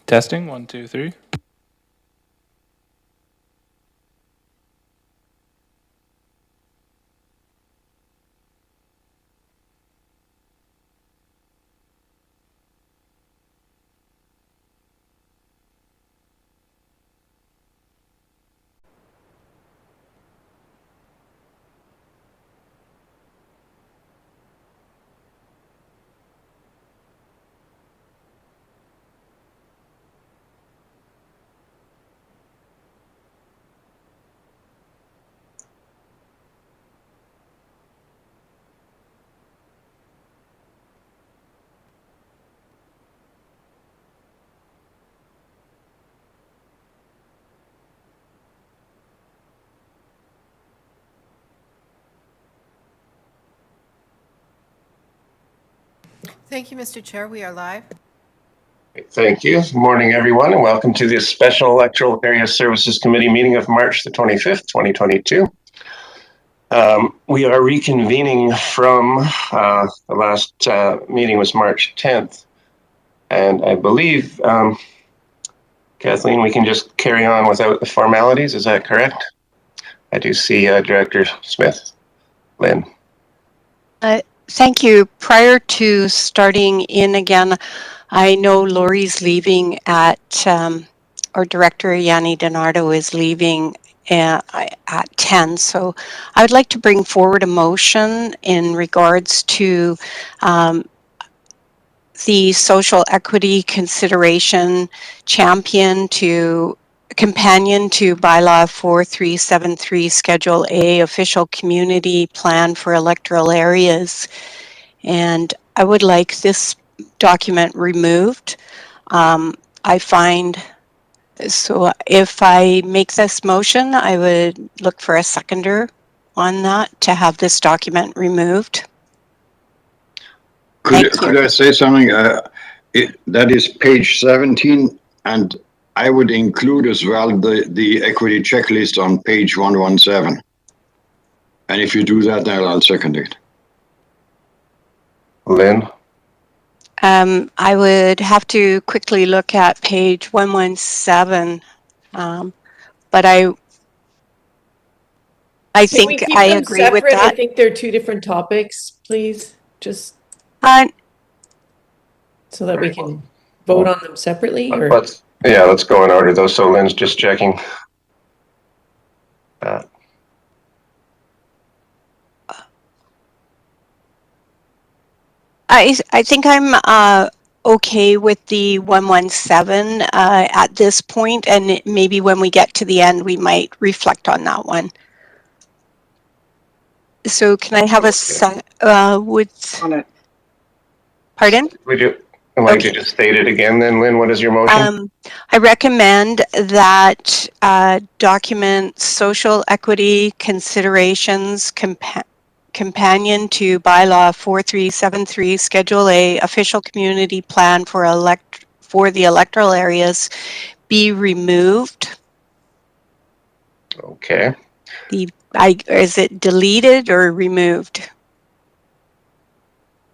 Testing, 1, 2, 3. Thank you, Mr. Chair. We are live. Thank you. Good morning, everyone, and welcome to this special Electoral Area Services Committee meeting of March the 25th, 2022. We are reconvening from the last meeting was March 10th, and I believe, Kathleen, we can just carry on without the formalities. Is that correct? I do see Director Smith. Lynn. Thank you. Prior to starting in again, I know Lori's leaving at, or Director Yanni Donardo is leaving at 10. So I would like to bring forward a motion in regards to the social equity consideration companion to bylaw 4373 Schedule A, official community plan for electoral areas. And I would like this document removed. I find, so if I make this motion, I would look for a seconder on that to have this document removed. Could I say something? That is page 17, and I would include as well the equity checklist on page 117. And if you do that, then I'll second it. Lynn? I would have to quickly look at page 117, but I think I agree separate? with that. I think they're two different topics, please, just so that we can vote on them separately. Or? Let's go in order though. So Lynn's just checking. I think I'm okay with the 117 at this point, and maybe when we get to the end, we might reflect on that one. So can I have pardon? Would you like to just state it again then, Lynn? What is your motion? I recommend that document social equity considerations companion to bylaw 4373 Schedule A, official community plan for the electoral areas be removed. Okay. Is it deleted or removed?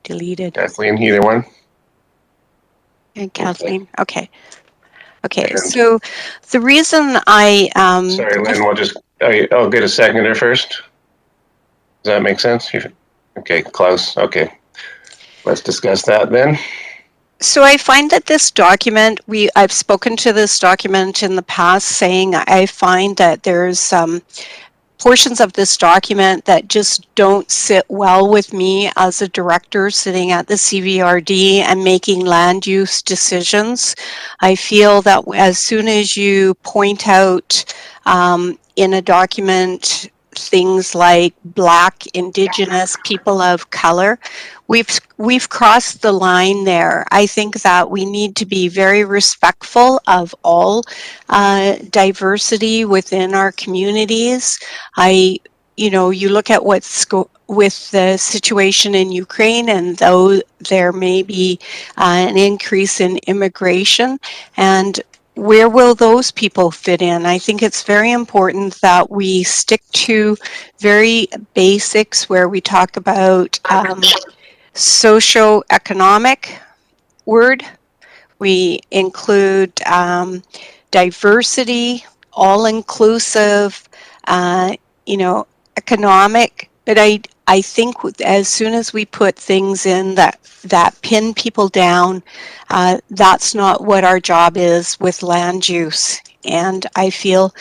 Deleted. Kathleen, either one. And Kathleen, okay. Okay, so the reason I... Sorry, Lynn, I'll get a seconder first. Does that make sense? Okay, Klaus, okay. Let's discuss that then. So I find that this document, I've spoken to this document in the past saying I find that there's portions of this document that just don't sit well with me as a director sitting at the CVRD and making land use decisions. I feel that as soon as you point out in a document things like Black, Indigenous, people of color, we've crossed the line there. I think that we need to be very respectful of all diversity within our communities. You look at what's with the situation in Ukraine, and though there may be an increase in immigration, and where will those people fit in? I think it's very important that we stick to very basics where we talk about socio-economic word. We include diversity, all-inclusive, economic. But I think as soon as we put things in that pin people down, that's not what our job is with land use. And I feel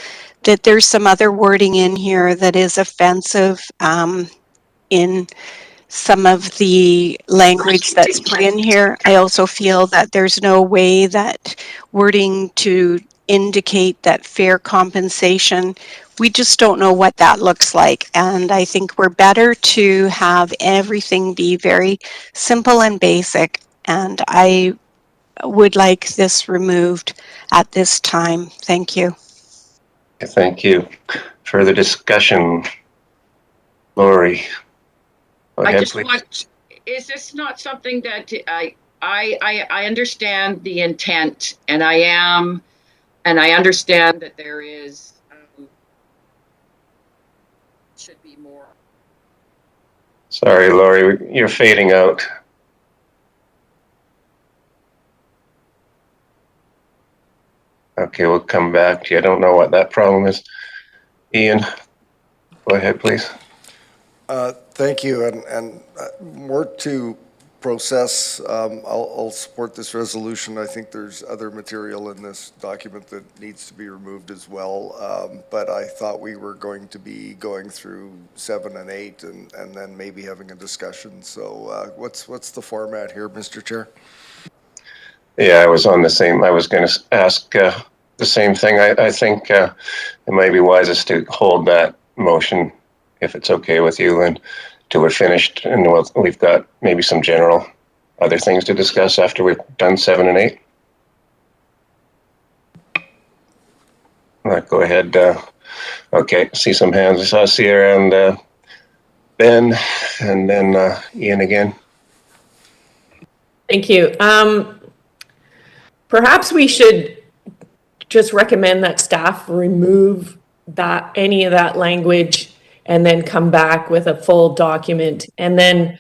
that there's some other wording in here that is offensive in some of the language that's put in here. I also feel that there's no way that wording to indicate that fair compensation, we just don't know what that looks like. And I think we're better to have everything be very simple and basic. And I would like this removed at this time. Thank you. Thank you. Further discussion? Lori? Go I ahead, just please. want, is this not something that I understand the intent, and I understand that there is, should be more. Sorry, Lori, you're fading out. Okay, we'll come back to you. I don't know what that problem is. Ian, go ahead, please. Thank you, and more to process. I'll support this resolution. I think there's other material in this document that needs to be removed as well. But I thought we were going to be going through 7 and 8 and then maybe having a discussion. So what's the format here, Mr. Chair? Yeah, I was on the same. I was going to ask the same thing. I think it might be wisest to hold that motion, if it's okay with you, and till we're finished, and we've got maybe some general other things to discuss after we've done 7 and 8. Go ahead. Okay, see some hands. I saw Sierra and Ben, and then Ian again. Thank you. Perhaps we should just recommend that staff remove any of that language and then come back with a full document. And then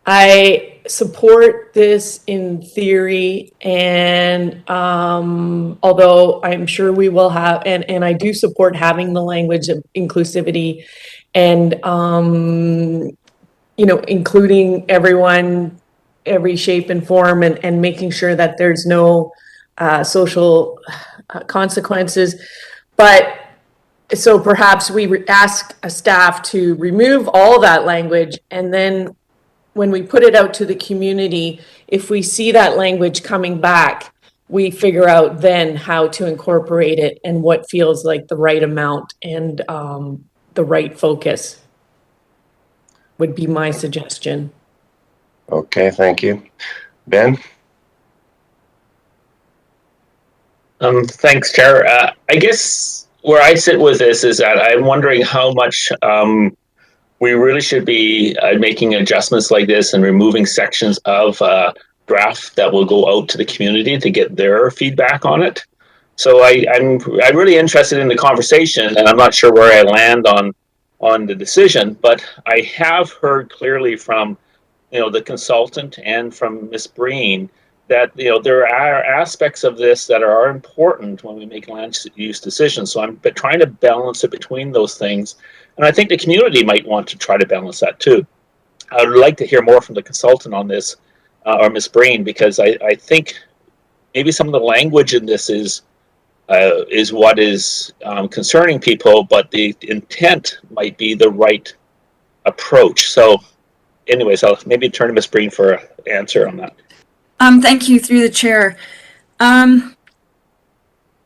I support this in theory, and although I'm sure we will have, and I do support having the language of inclusivity and including everyone, every shape and form, and making sure that there's no social consequences. But so perhaps we ask a staff to remove all that language, and then when we put it out to the community, if we see that language coming back, we figure out then how to incorporate it and what feels like the right amount and the right focus would be my suggestion. Okay, thank you. Ben? Thanks, Chair. I guess where I sit with this is that I'm wondering how much we really should be making adjustments like this and removing sections of draft that will go out to the community to get their feedback on it. So I'm really interested in the conversation, and I'm not sure where I land on the decision, but I have heard clearly from the consultant and from Ms. Breen that there are aspects of this that are important when we make land use decisions. So I'm trying to balance it between those things, and I think the community might want to try to balance that too. I would like to hear more from the consultant on this, or Ms. Breen, because I think maybe some of the language in this is what is concerning people, but the intent might be the right approach. So anyways, I'll maybe turn to Ms. Breen for an answer on that. Thank you, through the chair.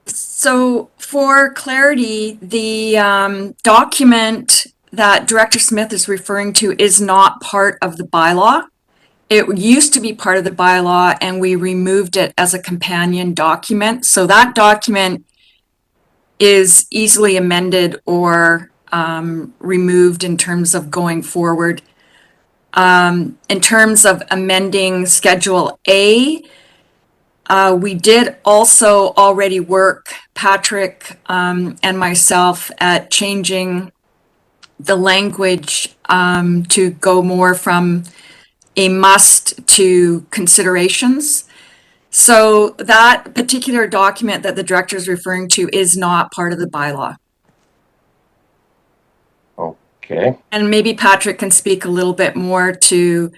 So for clarity, the document that Director Smith is referring to is not part of the bylaw. It used to be part of the bylaw, and we removed it as a companion document. So that document is easily amended or removed in terms of going forward. In terms of amending Schedule A, we did also already work, Patrick and myself, at changing the language to go more from a must to considerations. So that particular document that the director is referring to is not part of the bylaw. Okay. And maybe Patrick can speak a little bit more to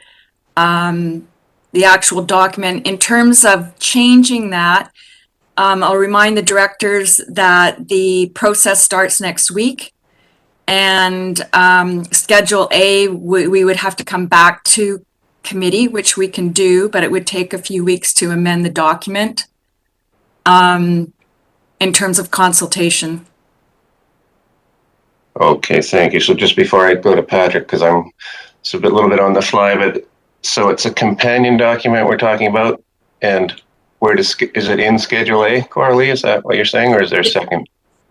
the actual document. In terms of changing that, I'll remind the directors that the process starts next week. And Schedule A, we would have to come back to committee, which we can do, but it would take a few weeks to amend the document in terms of consultation. Okay, thank you. So just before I go to Patrick, because it's a little bit on the fly, but so it's a companion document we're talking about, and is it in Schedule A, Coralie? Is that what you're saying, or is there a second?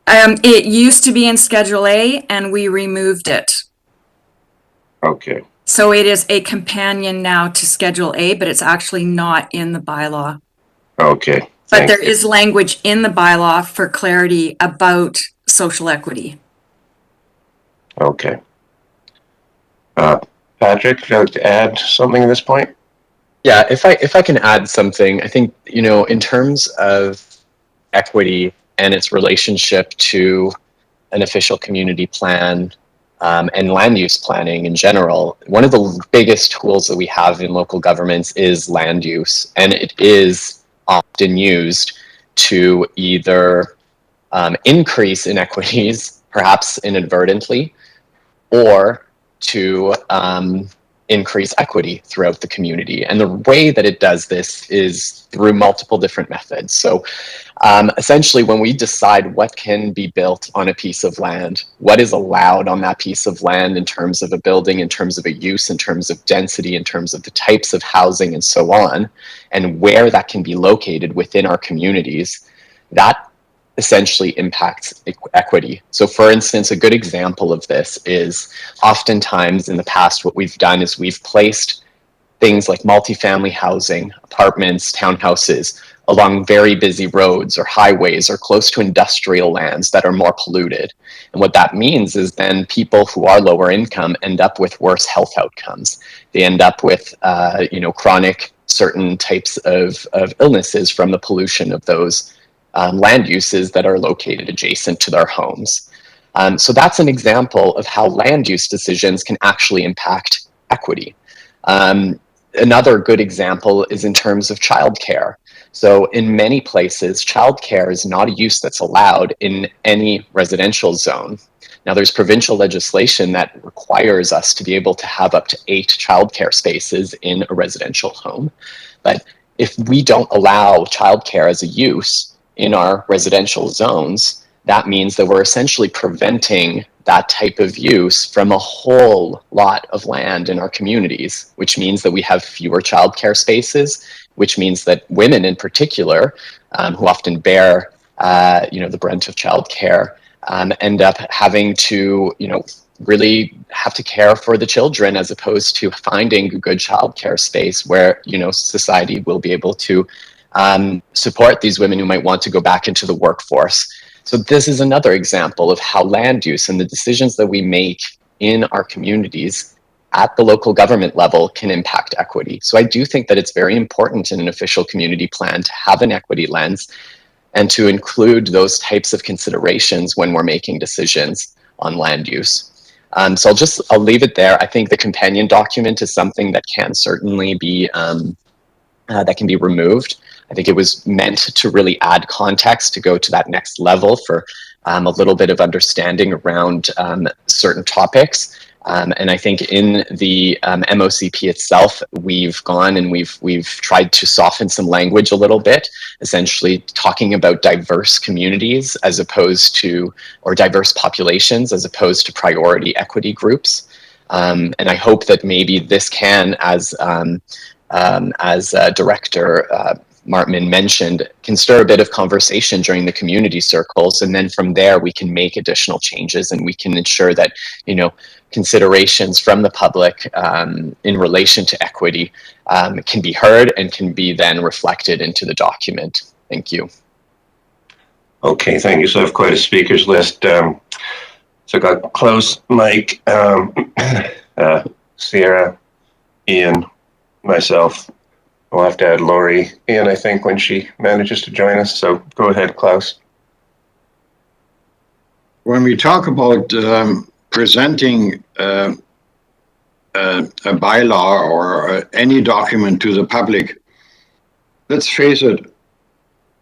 It used to be in Schedule A, and we removed it. Okay. So it is a companion now to Schedule A, but it's actually not in the bylaw. Okay. But there is language in the bylaw for clarity about social equity. Okay. Patrick, would you like to add something at this point? Yeah, if I can add something, I think, in terms of equity and its relationship to an official community plan and land use planning in general, one of the biggest tools that we have in local governments is land use, and it is often used to either increase inequities, perhaps inadvertently, or to increase equity throughout the community. And the way that it does this is through multiple different methods. So essentially, when we decide what can be built on a piece of land, what is allowed on that piece of land in terms of a building, in terms of a use, in terms of density, in terms of the types of housing and so on, and where that can be located within our communities, that essentially impacts equity. So for instance, a good example of this is oftentimes in the past, what we've done is we've placed things like multifamily housing, apartments, townhouses along very busy roads or highways or close to industrial lands that are more polluted. And what that means is then people who are lower income end up with worse health outcomes. They end up with, chronic certain types of illnesses from the pollution of those land uses that are located adjacent to their homes. So that's an example of how land use decisions can actually impact equity. Another good example is in terms of childcare. So in many places, childcare is not a use that's allowed in any residential zone. Now there's provincial legislation that requires us to be able to have up to 8 childcare spaces in a residential home. But if we don't allow childcare as a use in our residential zones, that means that we're essentially preventing that type of use from a whole lot of land in our communities, which means that we have fewer childcare spaces, which means that women in particular, who often bear the brunt of childcare, end up having to really have to care for the children, as opposed to finding a good childcare space where society will be able to support these women who might want to go back into the workforce. So this is another example of how land use and the decisions that we make in our communities at the local government level can impact equity. So I do think that it's very important in an official community plan to have an equity lens and to include those types of considerations when we're making decisions on land use. So I'll leave it there. I think the companion document is something that can certainly be that can be removed. I think it was meant to really add context to go to that next level for a little bit of understanding around certain topics. And I think in the MOCP itself, we've gone and we've tried to soften some language a little bit, essentially talking about diverse communities as opposed to, or diverse populations as opposed to priority equity groups. And I hope that maybe this can, as Director Martman mentioned, can stir a bit of conversation during the community circles, and then from there we can make additional changes and we can ensure that considerations from the public in relation to equity can be heard and can be then reflected into the document. Thank you. Okay, thank you. So I have quite a speakers list. So I got Klaus, Mike, Sierra, Ian, myself. We'll have to add Lori in, I think, when she manages to join us. So go ahead, Klaus. When we talk about presenting a bylaw or any document to the public, let's face it,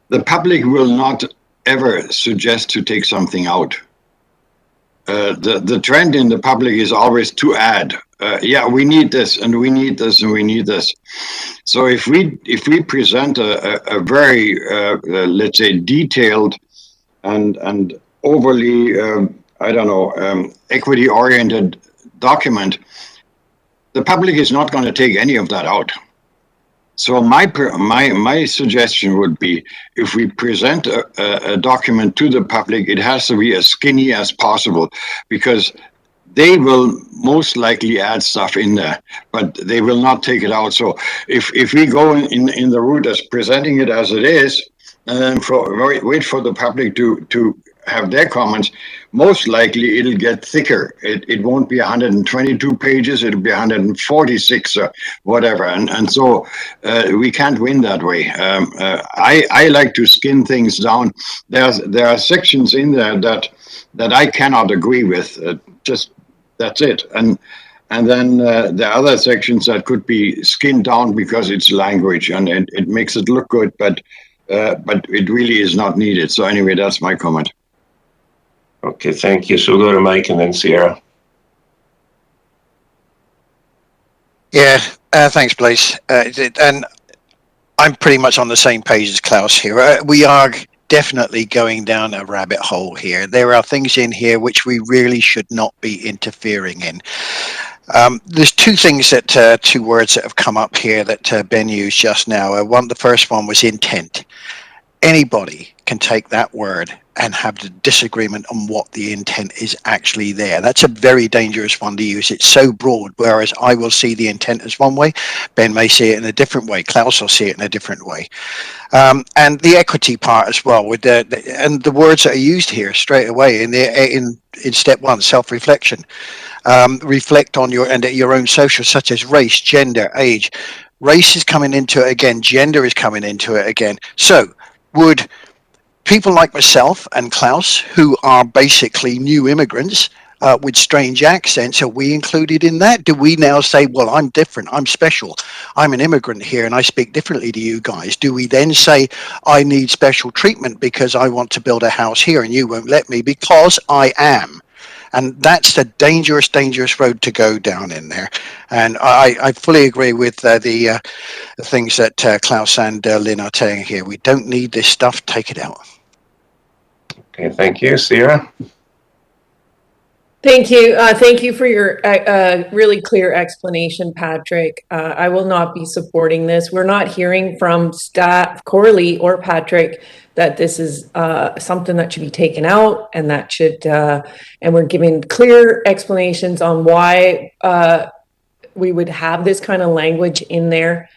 the public will not ever suggest to take something out. The trend in the public is always to add. Yeah, we need this, and we need this, and we need this. So if we present a very let's say detailed and overly I don't know equity oriented document, the public is not going to take any of that out. So my suggestion would be, if we present a document to the public, it has to be as skinny as possible, because they will most likely add stuff in there, but they will not take it out. So if we go in the route as presenting it as it is, and then wait for the public to have their comments, most likely it'll get thicker. It won't be 122 pages, it'll be 146 or whatever. And so we can't win that way. I like to skin things down. There are sections in there that I cannot agree with. Just that's it. And then there are other sections that could be skinned down because it's language and it makes it look good, but it really is not needed. So anyway, that's my comment. Okay, thank you. So we'll go to Mike and then Sierra. Yeah, thanks, Blaise. And I'm pretty much on the same page as Klaus here. We are definitely going down a rabbit hole here. There are things in here which we really should not be interfering in. There's two things two words that have come up here that Ben used just now. The first one was intent. Anybody can take that word and have the disagreement on what the intent is actually there. That's a very dangerous one to use. It's so broad, whereas I will see the intent as one way, Ben may see it in a different way, Klaus will see it in a different way. And the equity part as well, with and the words that are used here straight away in step one, self-reflection. Reflect on your own social, such as race, gender, age. Race is coming into it again, gender is coming into it again. So would people like myself and Klaus, who are basically new immigrants with strange accents, are we included in that? Do we now say, well, I'm different, I'm special, I'm an immigrant here and I speak differently to you guys? Do we then say, I need special treatment because I want to build a house here and you won't let me because I am? And that's the dangerous, dangerous road to go down in there. And I fully agree with the things that Klaus and Lynn are saying here. We don't need this stuff, take it out. Okay, thank you. Sierra? Thank you. Thank you for your really clear explanation, Patrick. I will not be supporting this. We're not hearing from staff, Corley or Patrick, that this is something that should be taken out and that should, and we're giving clear explanations on why we would have this kind of language in there.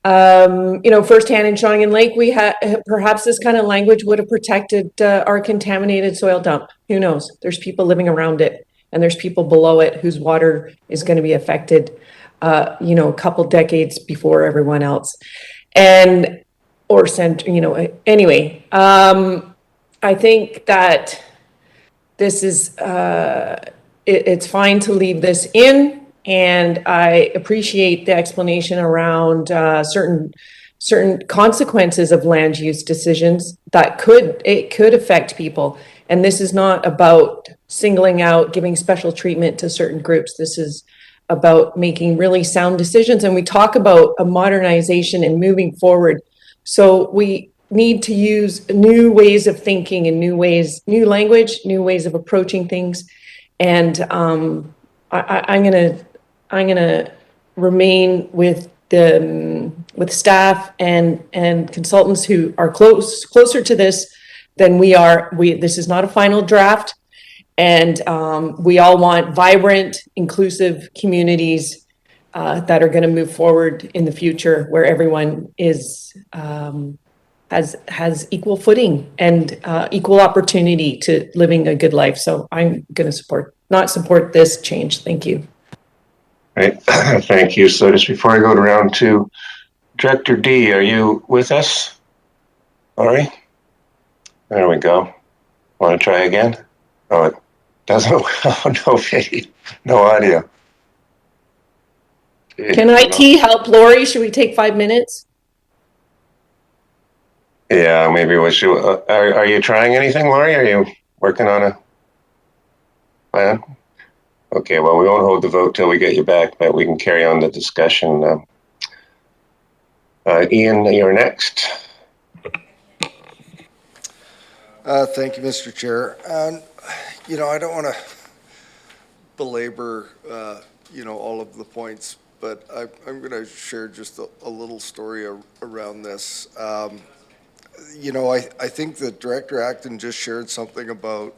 Firsthand in Shawinigan Lake, we had perhaps this kind of language would have protected our contaminated soil dump. Who knows? There's people living around it, and there's people below it whose water is going to be affected, a couple decades before everyone else. Anyway, I think that this is, it's fine to leave this in. And I appreciate the explanation around certain consequences of land use decisions that could affect people. And this is not about singling out, giving special treatment to certain groups. This is about making really sound decisions. And we talk about a modernization and moving forward. So we need to use new ways of thinking and new language, new ways of approaching things. And I'm gonna remain with staff and consultants who are closer to this than we are. This is not a final draft, and we all want vibrant, inclusive communities that are going to move forward in the future, where everyone is has equal footing and equal opportunity to living a good life. So I'm going to not support this change. Thank you. Right. Thank you. So just before I go to round two, Director D, are you with us? Laurie? There we go. Want to try again? Oh, it doesn't. Oh, no video, no audio. Can IT help Lori? Should we take 5 minutes? Yeah, maybe we should. Are you trying anything, Laurie? Are you working on a plan? Okay, well, we won't hold the vote till we get you back, but we can carry on the discussion. Ian, you're next. Thank you, Mr. Chair. You know, I don't want to belabor, you know, all of the points, but I'm going to share just a little story around this. You know, I think that Director Acton just shared something about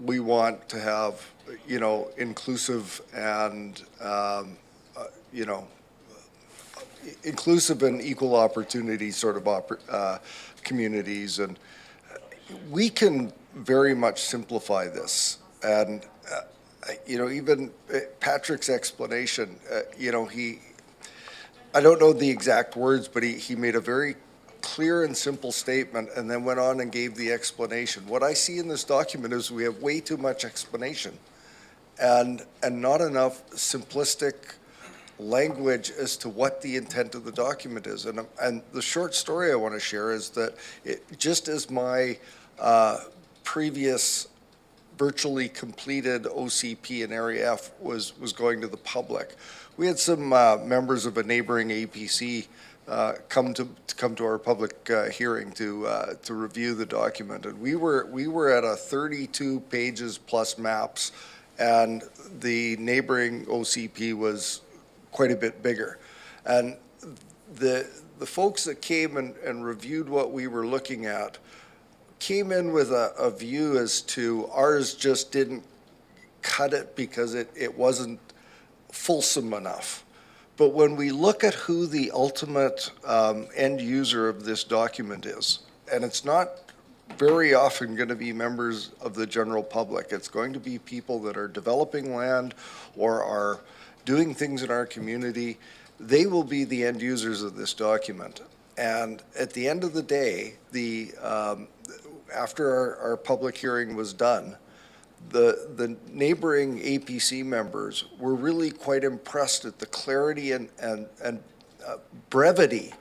we want to have, you know, inclusive and, you know, inclusive and equal opportunity sort of communities. And we can very much simplify this. And, you know, even Patrick's explanation, you know, I don't know the exact words, but he made a very clear and simple statement and then went on and gave the explanation. What I see in this document is we have way too much explanation and not enough simplistic language as to what the intent of the document is. And the short story I want to share is that just as my previous virtually completed OCP in Area F was going to the public, we had some members of a neighboring APC come to our public hearing to review the document, and we were at a 32 pages plus maps, and the neighboring OCP was quite a bit bigger, and the folks that came and reviewed what we were looking at came in with a view as to ours just didn't cut it because it wasn't fulsome enough. But when we look at who the ultimate end user of this document is, and it's not very often going to be members of the general public, it's going to be people that are developing land or are doing things in our community, they will be the end users of this document. And at the end of the day, after our public hearing was done, the neighboring APC members were really quite impressed at the clarity and brevity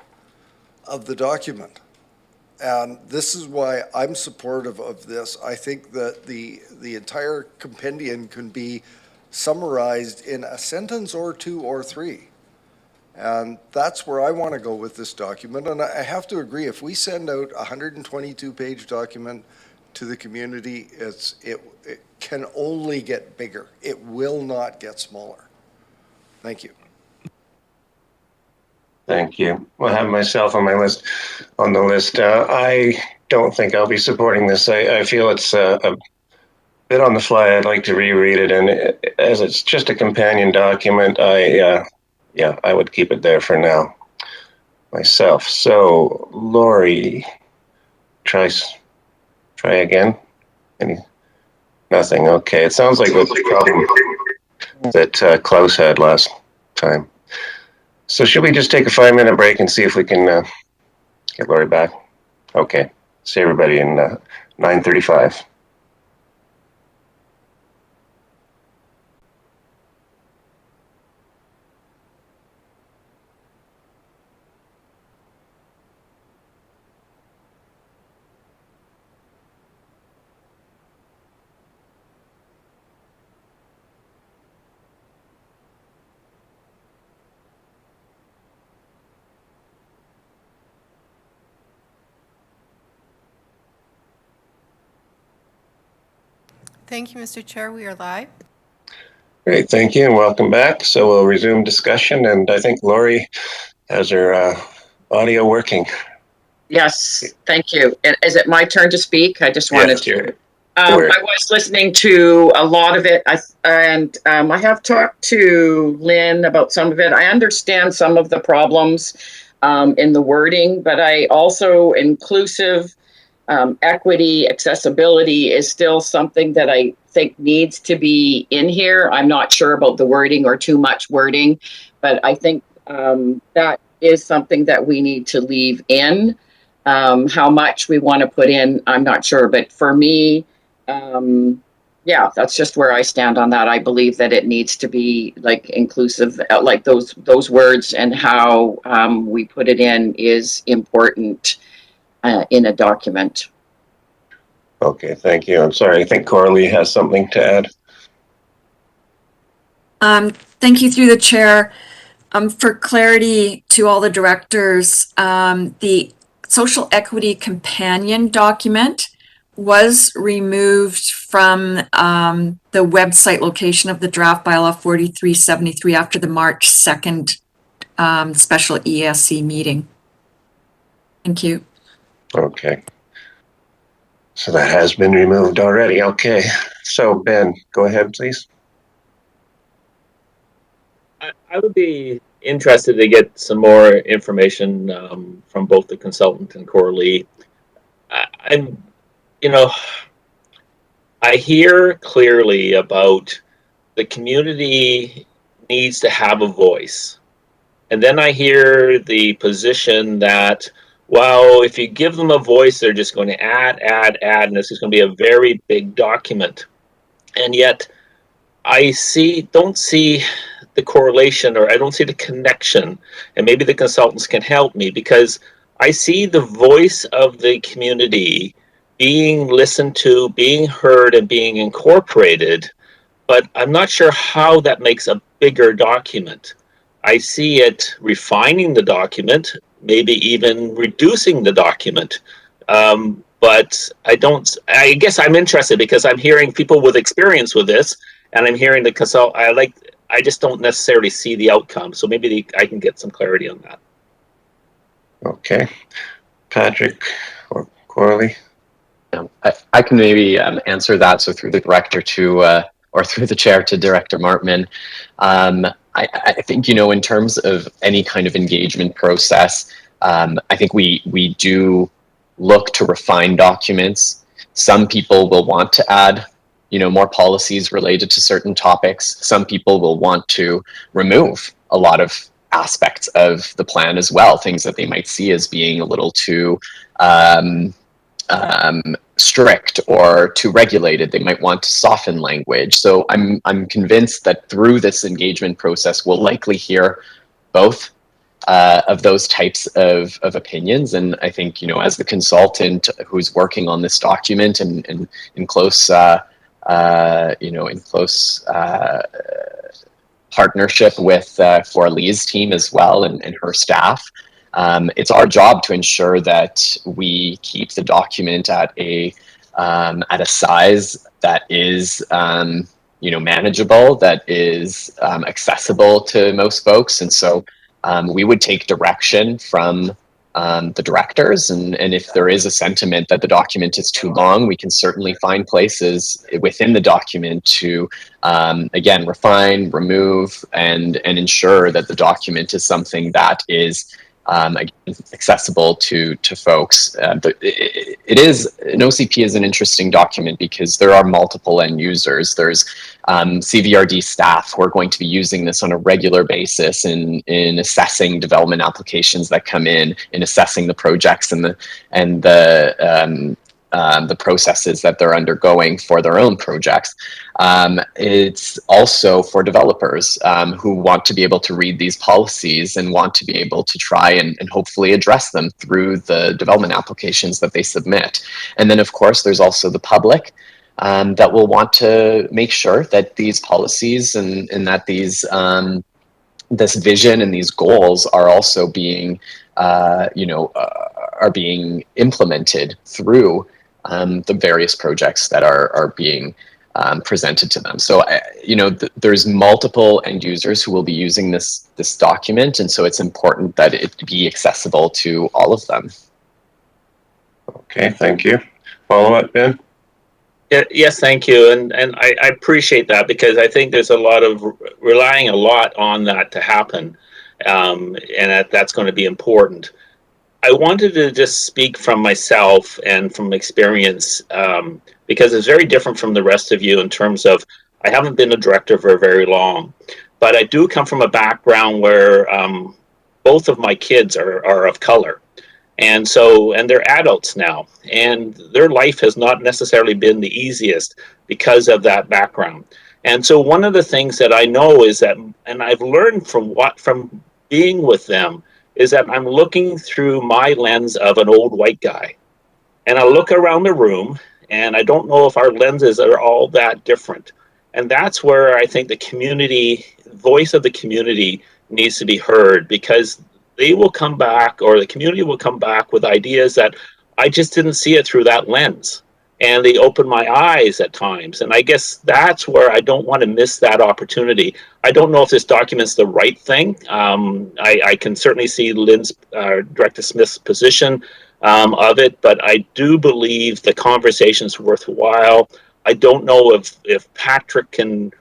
of the document. And this is why I'm supportive of this. I think that the entire compendium can be summarized in a sentence or two or three. And that's where I want to go with this document. And I have to agree, if we send out a 122-page document to the community, it can only get bigger. It will not get smaller. Thank you. Thank you. Well, I have myself on the list. I don't think I'll be supporting this. I feel it's a bit on the fly. I'd like to reread it, and as it's just a companion document, I would keep it there for now myself. So, Lori, try again. Nothing. Okay. It sounds like the problem that Klaus had last time. So should we just take a 5-minute break and see if we can get Lori back? Okay. See everybody in 9:35. Thank you, Mr. Chair. We are live. Great, thank you, and welcome back. So we'll resume discussion, and I think Lori has her audio working. Yes, thank you. Is it my turn to speak? I just wanted to. I was listening to a lot of it, and I have talked to Lynn about some of it. I understand some of the problems in the wording, but I also inclusive equity, accessibility is still something that I think needs to be in here. I'm not sure about the wording or too much wording, but I think that is something that we need to leave in. How much we want to put in, I'm not sure, but for me, yeah, that's just where I stand on that. I believe that it needs to be like inclusive, like those words, and how we put it in is important in a document. Okay, thank you. I'm sorry, I think Coralie has something to add. Thank you through the chair. For clarity to all the directors, the social equity companion document was removed from the website location of the draft bylaw 4373 after the March 2nd special ESC meeting. Thank you. Okay. So that has been removed already. Okay. So Ben, go ahead, please. I would be interested to get some more information from both the consultant and Coralie. I hear clearly about the community needs to have a voice. And then I hear the position that, well, if you give them a voice, they're just going to add, and this is going to be a very big document. And yet I don't see the correlation, or I don't see the connection, and maybe the consultants can help me, because I see the voice of the community being listened to, being heard, and being incorporated, but I'm not sure how that makes a bigger document. I see it refining the document, maybe even reducing the document. But I guess I'm interested because I'm hearing people with experience with this, and I'm hearing the consult. I just don't necessarily see the outcome. So maybe I can get some clarity on that. Okay. Patrick or Coralie? I can maybe answer that. So through the director or through the chair to Director Martman. I think, in terms of any kind of engagement process, I think we do look to refine documents. Some people will want to add, more policies related to certain topics. Some people will want to remove a lot of aspects of the plan as well, things that they might see as being a little too strict or too regulated. They might want to soften language. So I'm convinced that through this engagement process, we'll likely hear both of those types of opinions. And I think, as the consultant who's working on this document and in close, partnership with Coralie's team as well and her staff, it's our job to ensure that we keep the document at a size that is manageable, that is accessible to most folks. And so we would take direction from the directors, and if there is a sentiment that the document is too long, we can certainly find places within the document to again refine, remove, and ensure that the document is something that is accessible to folks. But it is, an OCP is an interesting document because there are multiple end users. There's CVRD staff who are going to be using this on a regular basis in assessing development applications that come in assessing the projects and the processes that they're undergoing for their own projects. It's also for developers who want to be able to read these policies and want to be able to try and hopefully address them through the development applications that they submit. And then, of course, there's also the public that will want to make sure that these policies and that these this vision and these goals are also being are being implemented through the various projects that are being presented to them. So, there's multiple end users who will be using this document, and so it's important that it be accessible to all of them. Okay, thank you. Follow up, Ben? Yes, thank you, and I appreciate that, because I think there's a lot of relying a lot on that to happen, and that's going to be important. I wanted to just speak from myself and from experience, because it's very different from the rest of you in terms of I haven't been a director for very long, but I do come from a background where both of my kids are of color. And they're adults now, and their life has not necessarily been the easiest because of that background. And so one of the things that I know is that, and I've learned from being with them, is that I'm looking through my lens of an old white guy. And I look around the room, and I don't know if our lenses are all that different. And that's where I think the voice of the community needs to be heard, because they will come back, or the community will come back with ideas that I just didn't see it through that lens. And they open my eyes at times. And I guess that's where I don't want to miss that opportunity. I don't know if this document's the right thing. I can certainly see Director Smith's position of it, but I do believe the conversation's worthwhile. I don't know if Patrick can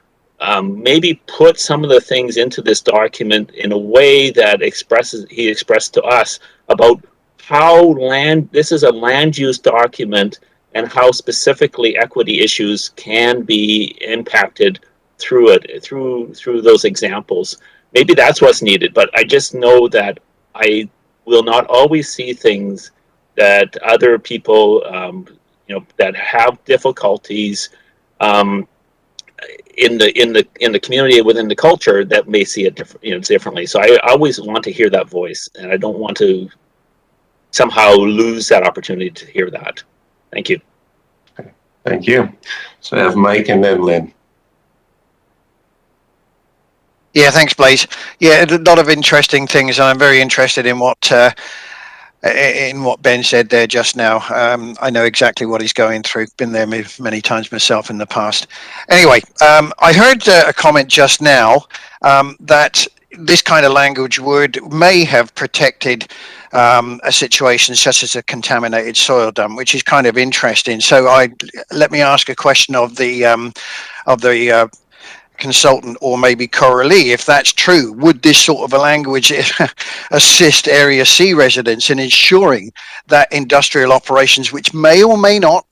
maybe put some of the things into this document in a way that he expressed to us about how this is a land use document, and how specifically equity issues can be impacted through it, through those examples. Maybe that's what's needed, but I just know that I will not always see things that other people, that have difficulties in the community, within the culture, that may see it differently. So I always want to hear that voice, and I don't want to somehow lose that opportunity to hear that. Thank you. Thank you. So I have Mike and then Lynn. Yeah, thanks, Blaise. Yeah, a lot of interesting things, and I'm very interested in what Ben said there just now. I know exactly what he's going through. Been there many times myself in the past. Anyway, I heard a comment just now that this kind of language may have protected a situation such as a contaminated soil dump, which is kind of interesting. So let me ask a question of the consultant, or maybe Coralie. If that's true, would this sort of a language assist Area C residents in ensuring that industrial operations, which may or may not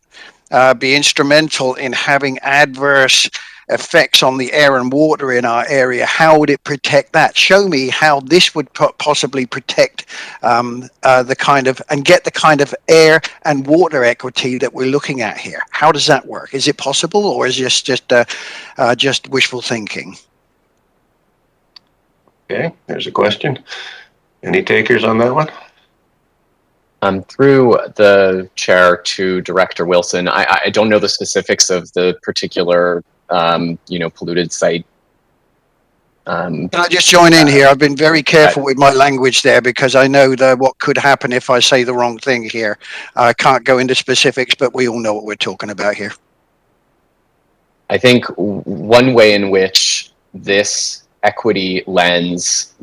be instrumental in having adverse effects on the air and water in our area, how would it protect that? Show me how this would possibly protect the kind of air and water equity that we're looking at here. How does that work? Is it possible, or is this just wishful thinking? Okay, there's a question. Any takers on that one? Through the chair to Director Wilson, I don't know the specifics of the particular polluted site. Can I just join in here? I've been very careful with my language there, because I know what could happen if I say the wrong thing here. I can't go into specifics, but we all know what we're talking about here. I think one way in which this equity lends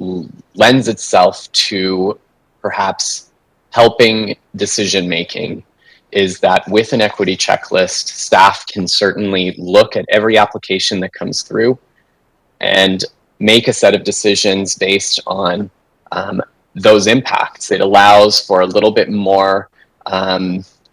itself to perhaps helping decision making is that with an equity checklist, staff can certainly look at every application that comes through and make a set of decisions based on those impacts. It allows for a little bit more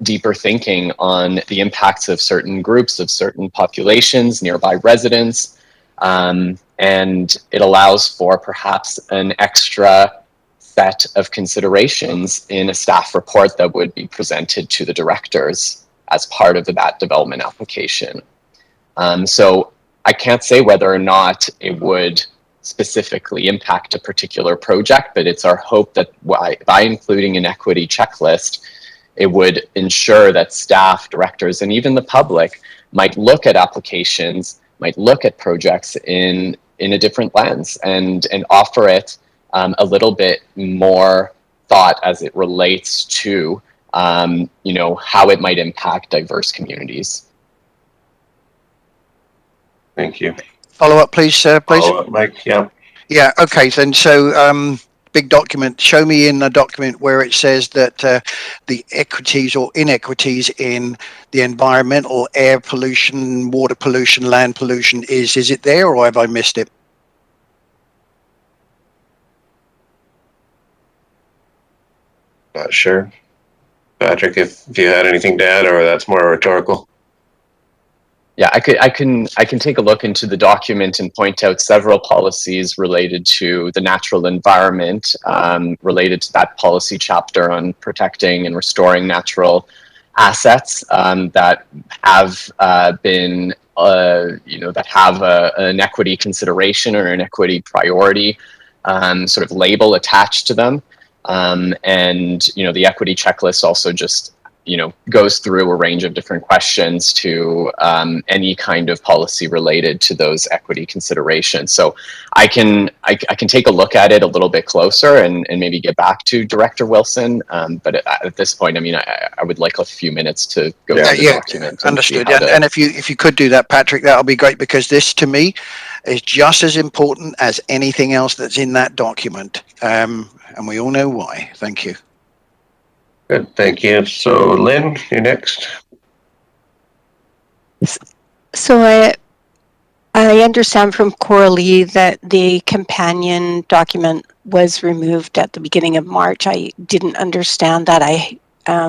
deeper thinking on the impacts of certain groups, of certain populations, nearby residents, and it allows for perhaps an extra set of considerations in a staff report that would be presented to the directors as part of that development application. So I can't say whether or not it would specifically impact a particular project, but it's our hope that by including an equity checklist, it would ensure that staff, directors, and even the public might look at applications, might look at projects in a different lens and offer it a little bit more thought as it relates to how it might impact diverse communities. Thank you. Follow up, please, please. Follow up, Mike. Yeah. Yeah. Okay. Then so big document. Show me in the document where it says that the equities or inequities in the environmental, air pollution, water pollution, land pollution is it there, or have I missed it? Not sure. Patrick, if you had anything to add, or that's more rhetorical. Yeah, I can take a look into the document and point out several policies related to the natural environment, related to that policy chapter on protecting and restoring natural assets, that have been, that have an equity consideration or an equity priority sort of label attached to them. And the equity checklist also just goes through a range of different questions to any kind of policy related to those equity considerations. So I can take a look at it a little bit closer and maybe get back to Director Wilson. But at this point, I mean, I would like a few minutes to go through the document. Understood. And if you could do that, Patrick, that'll be great, because this to me is just as important as anything else that's in that document. And we all know why. Thank you. Good, thank you. So Lynn, you're next. So I understand from Coralie that the companion document was removed at the beginning of March. I didn't understand that. I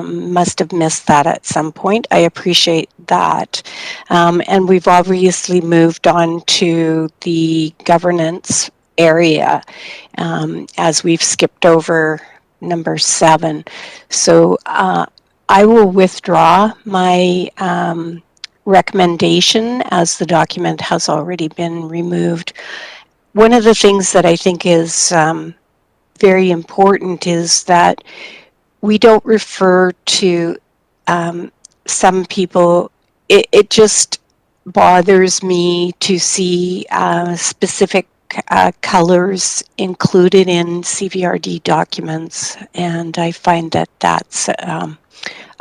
must have missed that at some point. I appreciate that. And we've obviously moved on to the governance area as we've skipped over number 7. So I will withdraw my recommendation, as the document has already been removed. One of the things that I think is very important is that we don't refer to some people. It just bothers me to see specific colors included in CVRD documents, and I find that that's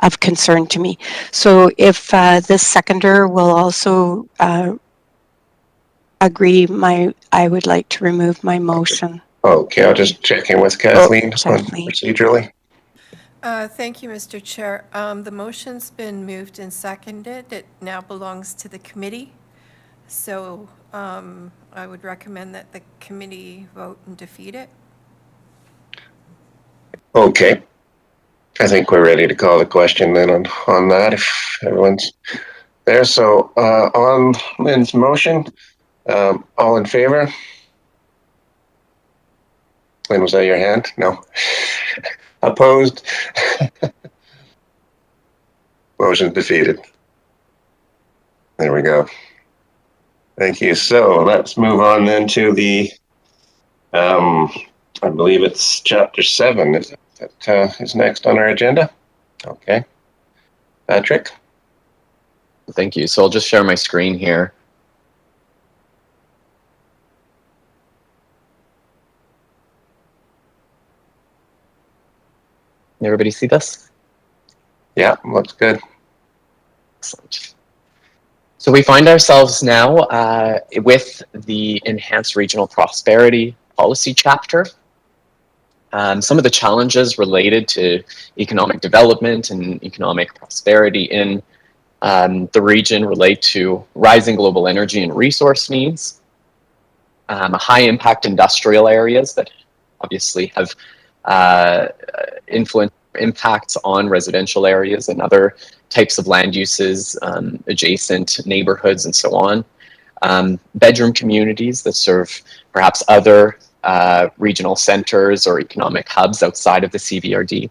of concern to me. So if the seconder will also agree, I would like to remove my motion. Okay, I'll just check in with Kathleen procedurally. Thank you, Mr. Chair. The motion's been moved and seconded. It now belongs to the committee. So I would recommend that the committee vote and defeat it. Okay. I think we're ready to call the question then on that, if everyone's there. So on Lynn's motion, all in favor? Lynn, was that your hand? No. Opposed? Motion defeated. There we go. Thank you. So let's move on then to the, I believe it's chapter 7 that is next on our agenda. Okay. Patrick? Thank you. So I'll just share my screen here. Everybody see this? Yeah, looks good. Excellent. So we find ourselves now with the Enhanced Regional Prosperity Policy chapter. Some of the challenges related to economic development and economic prosperity in the region relate to rising global energy and resource needs, high impact industrial areas that obviously have impacts on residential areas and other types of land uses, adjacent neighborhoods and so on. Bedroom communities that serve perhaps other regional centers or economic hubs outside of the CVRD.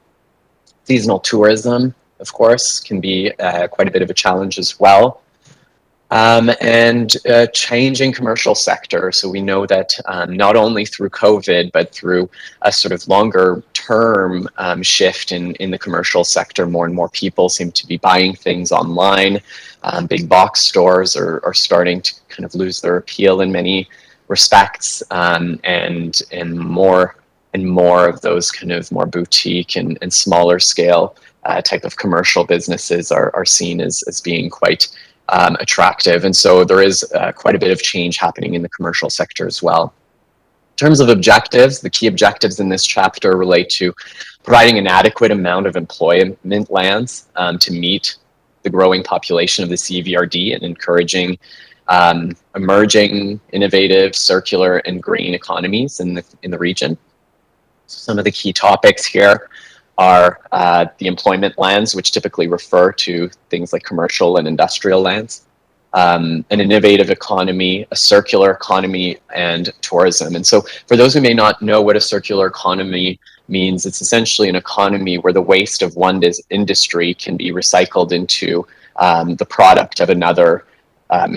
Seasonal tourism, of course, can be quite a bit of a challenge as well. And changing commercial sector. So we know that not only through COVID, but through a sort of longer term shift in the commercial sector, more and more people seem to be buying things online. Big box stores are starting to kind of lose their appeal in many respects, and more and more of those kind of more boutique and smaller scale type of commercial businesses are seen as being quite attractive. And so there is quite a bit of change happening in the commercial sector as well. In terms of objectives, the key objectives in this chapter relate to providing an adequate amount of employment lands to meet the growing population of the CVRD and encouraging emerging, innovative, circular, and green economies in the region. Some of the key topics here are the employment lands, which typically refer to things like commercial and industrial lands, an innovative economy, a circular economy, and tourism. And so for those who may not know what a circular economy means, it's essentially an economy where the waste of one industry can be recycled into the product of another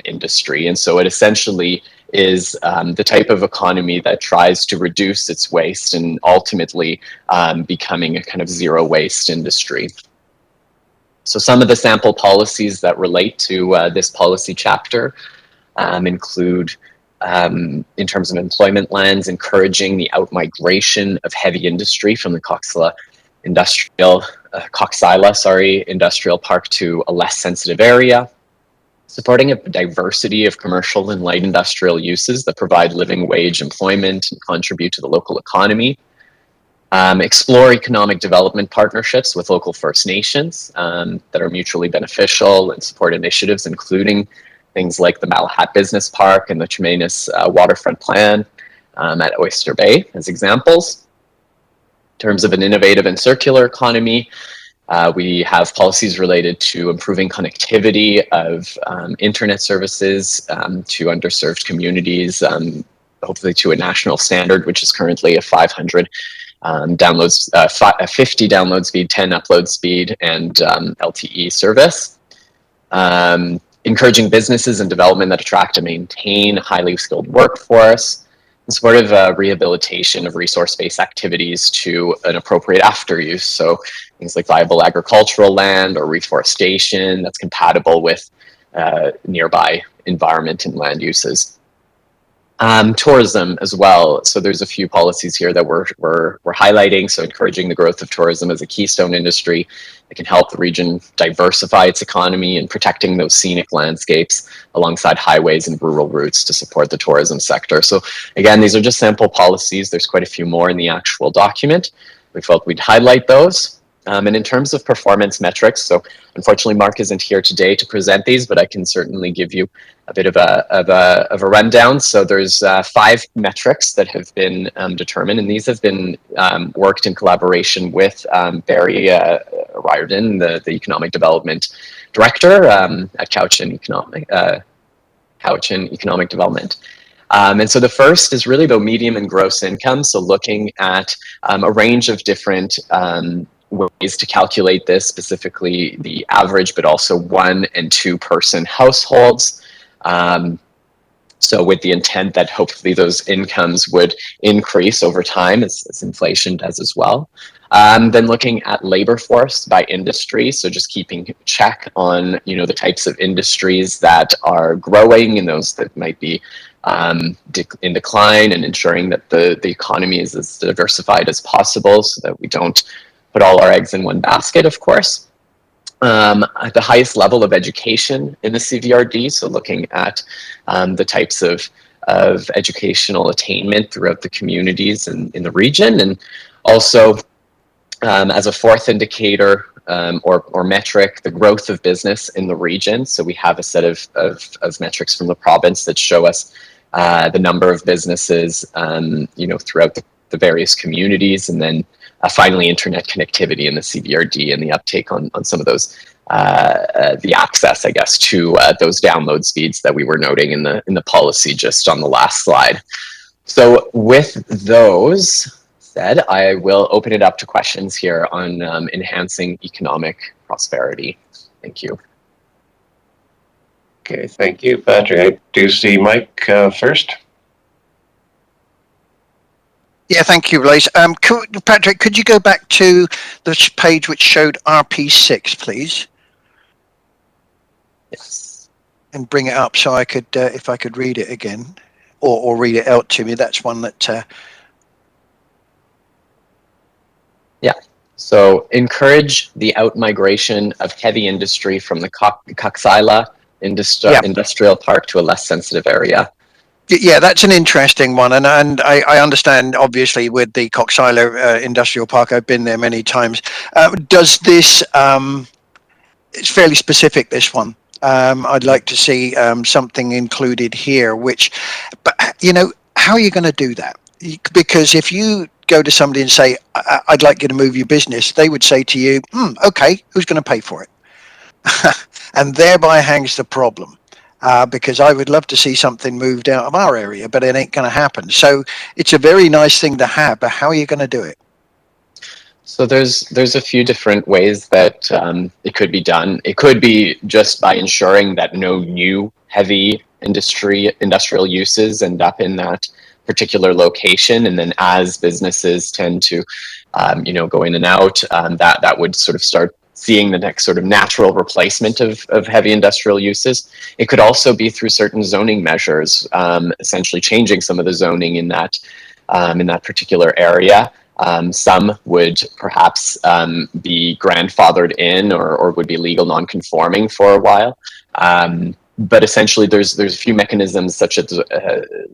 industry. And so it essentially is the type of economy that tries to reduce its waste and ultimately becoming a kind of zero waste industry. So some of the sample policies that relate to this policy chapter include, in terms of employment lands, encouraging the outmigration of heavy industry from the Coxila industrial park to a less sensitive area, supporting a diversity of commercial and light industrial uses that provide living wage employment and contribute to the local economy. Explore economic development partnerships with local First Nations that are mutually beneficial, and support initiatives including things like the Malahat Business Park and the Chemainus Waterfront Plan at Oyster Bay as examples. In terms of an innovative and circular economy, we have policies related to improving connectivity of internet services to underserved communities, hopefully to a national standard, which is currently a 500 downloads, 50 download speed, 10 upload speed, and LTE service. Encouraging businesses and development that attract and maintain a highly skilled workforce, and supportive rehabilitation of resource-based activities to an appropriate after use. So things like viable agricultural land or reforestation that's compatible with nearby environment and land uses. Tourism as well. So there's a few policies here that we're highlighting. So encouraging the growth of tourism as a keystone industry that can help the region diversify its economy, and protecting those scenic landscapes alongside highways and rural routes to support the tourism sector. So again, these are just sample policies. There's quite a few more in the actual document. We felt we'd highlight those. And in terms of performance metrics, so unfortunately Mark isn't here today to present these, but I can certainly give you a bit of a rundown. So there's 5 metrics that have been determined, and these have been worked in collaboration with Barry Riordan, the Economic Development Director at Cowichan Economic Development. And so the first is really about medium and gross income. So looking at a range of different ways to calculate this, specifically the average, but also 1- and 2-person households. So with the intent that hopefully those incomes would increase over time as inflation does as well. Then looking at labor force by industry, so just keeping check on the types of industries that are growing and those that might be in decline, and ensuring that the economy is as diversified as possible so that we don't put all our eggs in one basket, of course. At the highest level of education in the CVRD, so looking at the types of educational attainment throughout the communities in the region, and also as a fourth indicator or metric, the growth of business in the region. So we have a set of metrics from the province that show us the number of businesses throughout the various communities, and then finally internet connectivity in the CVRD and the uptake on some of those the access, I guess, to those download speeds that we were noting in the policy just on the last slide. So with those said, I will open it up to questions here on enhancing economic prosperity. Thank you. Okay, thank you, Patrick. I do see Mike first. Yeah, thank you, Blaise. Patrick, could you go back to the page which showed RP6, please? Yes. And bring it up so I could, if I could read it again, or read it out to me. That's one that... Yeah. So encourage the outmigration of heavy industry from the Coxila Industrial Park to a less sensitive area. Yeah, that's an interesting one, and I understand obviously with the Coxila Industrial Park. I've been there many times. Does this? It's fairly specific, this one. I'd like to see something included here. But how are you going to do that? Because if you go to somebody and say, I'd like you to move your business, they would say to you, okay, who's going to pay for it? And thereby hangs the problem. Because I would love to see something moved out of our area, but it ain't going to happen. So it's a very nice thing to have, but how are you going to do it? So there's a few different ways that it could be done. It could be just by ensuring that no new heavy industrial uses end up in that particular location, and then as businesses tend to go in and out, that would sort of start seeing the next sort of natural replacement of heavy industrial uses. It could also be through certain zoning measures, essentially changing some of the zoning in that particular area. Some would perhaps be grandfathered in or would be legal non-conforming for a while. But essentially, there's a few mechanisms such as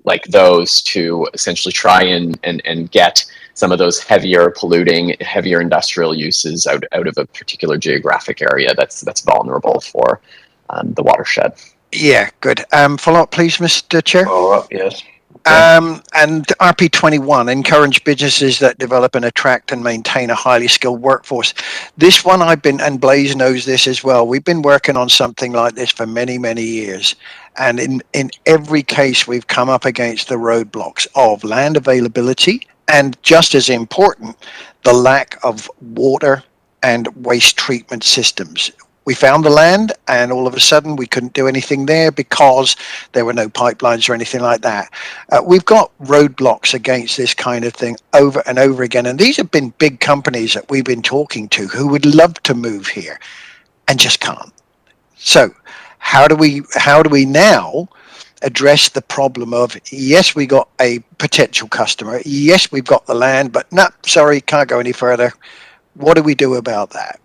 like those to essentially try and get some of those heavier polluting, heavier industrial uses out of a particular geographic area that's vulnerable for the watershed. Yeah, good. Follow up, please, Mr. Chair. Follow up, yes. And RP21, encourage businesses that develop and attract and maintain a highly skilled workforce. This one and Blaze knows this as well. We've been working on something like this for many, many years. And in every case, we've come up against the roadblocks of land availability and, just as important, the lack of water and waste treatment systems. We found the land, and all of a sudden we couldn't do anything there because there were no pipelines or anything like that. We've got roadblocks against this kind of thing over and over again, and these have been big companies that we've been talking to who would love to move here and just can't. So how do we now address the problem of, yes, we got a potential customer, yes, we've got the land, but no, sorry, can't go any further. What do we do about that?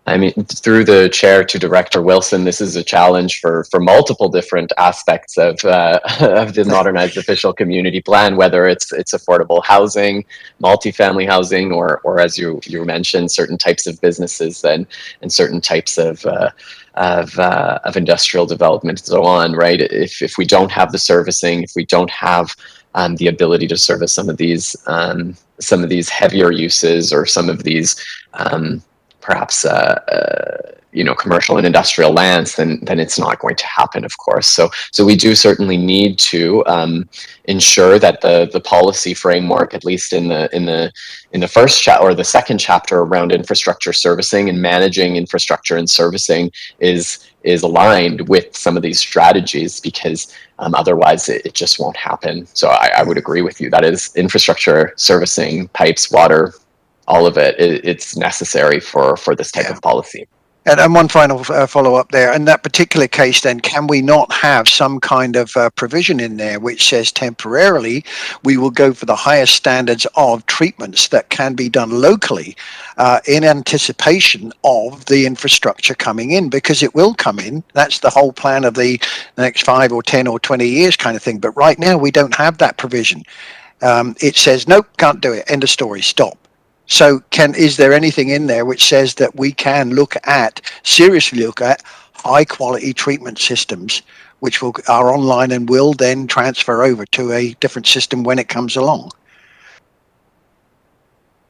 I mean, through the chair to Director Wilson, this is a challenge for multiple different aspects of the modernized official community plan, whether it's affordable housing, multifamily housing, or as you mentioned, certain types of businesses and certain types of industrial development and so on, right? If we don't have the servicing, if we don't have the ability to service some of these heavier uses or some of these perhaps commercial and industrial lands, then it's not going to happen, of course. So we do certainly need to ensure that the policy framework, at least in the first chapter or the second chapter around infrastructure servicing and managing infrastructure and servicing, is aligned with some of these strategies, because otherwise it just won't happen. So I would agree with you. That is infrastructure, servicing, pipes, water, all of it, it's necessary for this type of policy. And one final follow-up there. In that particular case, then, can we not have some kind of provision in there which says temporarily we will go for the highest standards of treatments that can be done locally in anticipation of the infrastructure coming in? Because it will come in. That's the whole plan of the next 5 or 10 or 20 years kind of thing. But right now, we don't have that provision. It says, nope, can't do it. End of story. Stop. So is there anything in there which says that we can seriously look at high quality treatment systems which are online and will then transfer over to a different system when it comes along?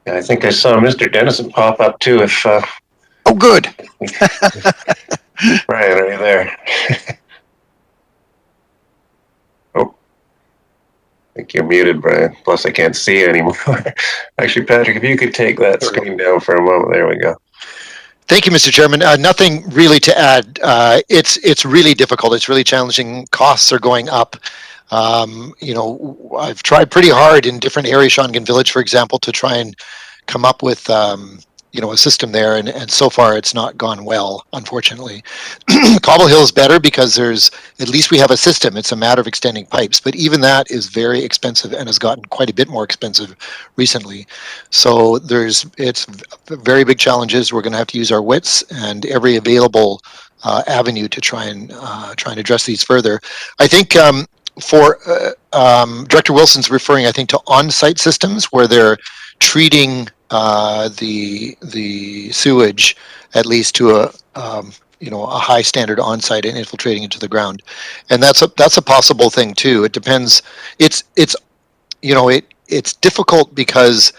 Yeah, I think I saw Mr. Dennison pop up too. Oh, good. Right, are you there? Oh, I think you're muted, Brian. Plus, I can't see you anymore. Actually, Patrick, if you could take that screen down for a moment. There we go. Thank you, Mr. Chairman. Nothing really to add. It's really difficult. It's really challenging. Costs are going up. I've tried pretty hard in different areas, Shawnigan Village, for example, to try and come up with a system there, and so far it's not gone well, unfortunately. Cobble Hill is better because at least we have a system. It's a matter of extending pipes, but even that is very expensive and has gotten quite a bit more expensive recently. So it's very big challenges. We're going to have to use our wits and every available avenue to try and address these further. I think for Director Wilson's referring, I think, to on-site systems where they're treating the sewage at least to a high standard on-site and infiltrating into the ground, and that's a possible thing too. It depends. it's difficult because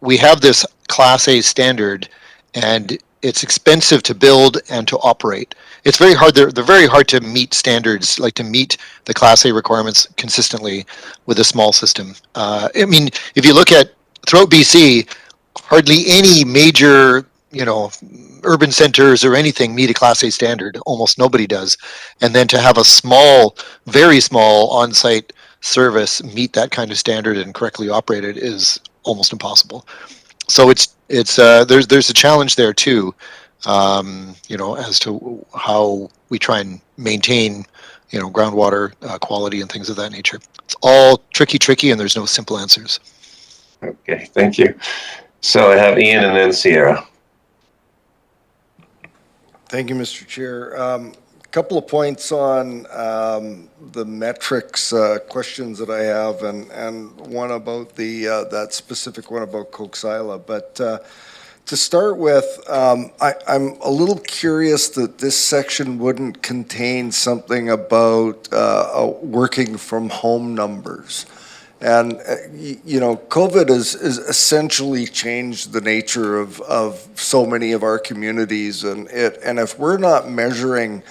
we have this Class A standard, and it's expensive to build and to operate. It's very hard. They're very hard to meet standards, like to meet the Class A requirements consistently with a small system. I mean, if you look at throughout BC, hardly any major, urban centers or anything meet a Class A standard. Almost nobody does. And then to have a small, very small on-site service meet that kind of standard and correctly operate it is almost impossible. So there's a challenge there too, as to how we try and maintain, groundwater quality and things of that nature. It's all tricky, and there's no simple answers. Okay, thank you. So I have Ian and then Sierra. Thank you, Mr. Chair. Couple of points on the metrics questions that I have, and one about that specific one about Coxsila. But to start with, I'm a little curious that this section wouldn't contain something about working from home numbers. And, COVID has essentially changed the nature of so many of our communities. And if we're not measuring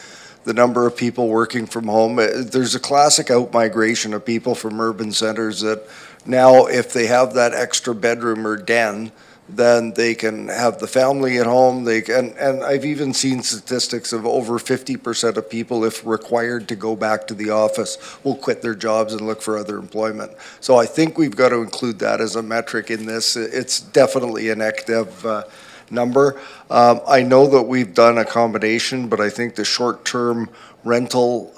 the number of people working from home, there's a classic out-migration of people from urban centers that now, if they have that extra bedroom or den, then they can have the family at home. And I've even seen statistics of over 50% of people, if required to go back to the office, will quit their jobs and look for other employment. So I think we've got to include that as a metric in this. It's definitely an active number. I know that we've done accommodation, but I think the short-term rental,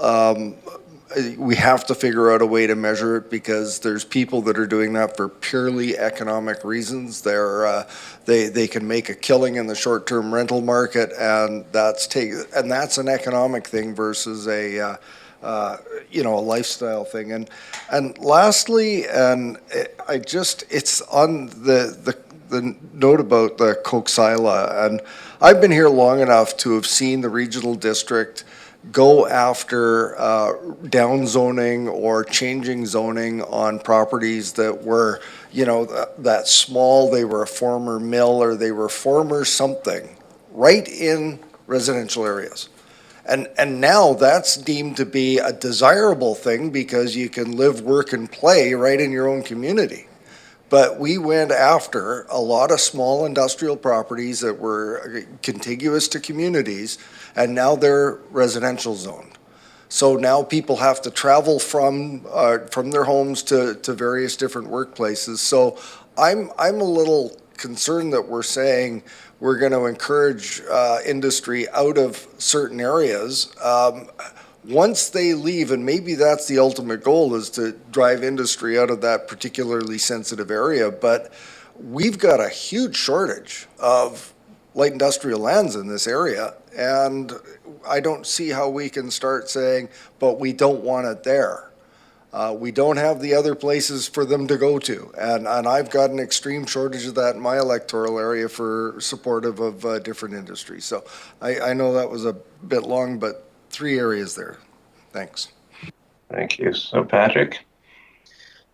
we have to figure out a way to measure it, because there's people that are doing that for purely economic reasons. They can make a killing in the short-term rental market, and that's an economic thing versus a lifestyle thing. And lastly, and it's on the note about the Coxsila, and I've been here long enough to have seen the regional district go after down zoning or changing zoning on properties that were, that small. They were a former mill, or they were former something, right in residential areas. And now that's deemed to be a desirable thing, because you can live, work, and play right in your own community. But we went after a lot of small industrial properties that were contiguous to communities, and now they're residential zoned. So now people have to travel from their homes to various different workplaces. So I'm a little concerned that we're saying we're going to encourage industry out of certain areas. Once they leave, and maybe that's the ultimate goal, is to drive industry out of that particularly sensitive area, but we've got a huge shortage of light industrial lands in this area, and I don't see how we can start saying, but we don't want it there. We don't have the other places for them to go to, and I've got an extreme shortage of that in my electoral area for supportive of different industries. So I know that was a bit long, but 3 areas there. Thanks. Thank you. So Patrick?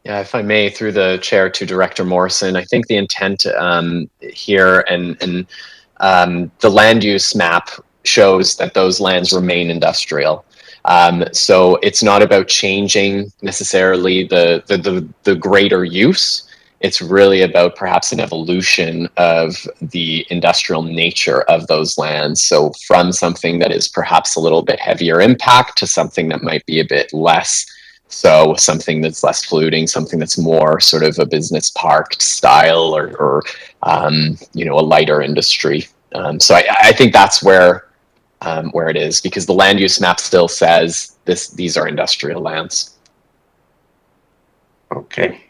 Yeah, if I may, through the chair to Director Morrison, I think the intent here and the land use map shows that those lands remain industrial. So it's not about changing necessarily the greater use. It's really about perhaps an evolution of the industrial nature of those lands. So from something that is perhaps a little bit heavier impact to something that might be a bit less. So something that's less polluting, something that's more sort of a business park style, or a lighter industry. So I think that's where it is, because the land use map still says these are industrial lands. Okay.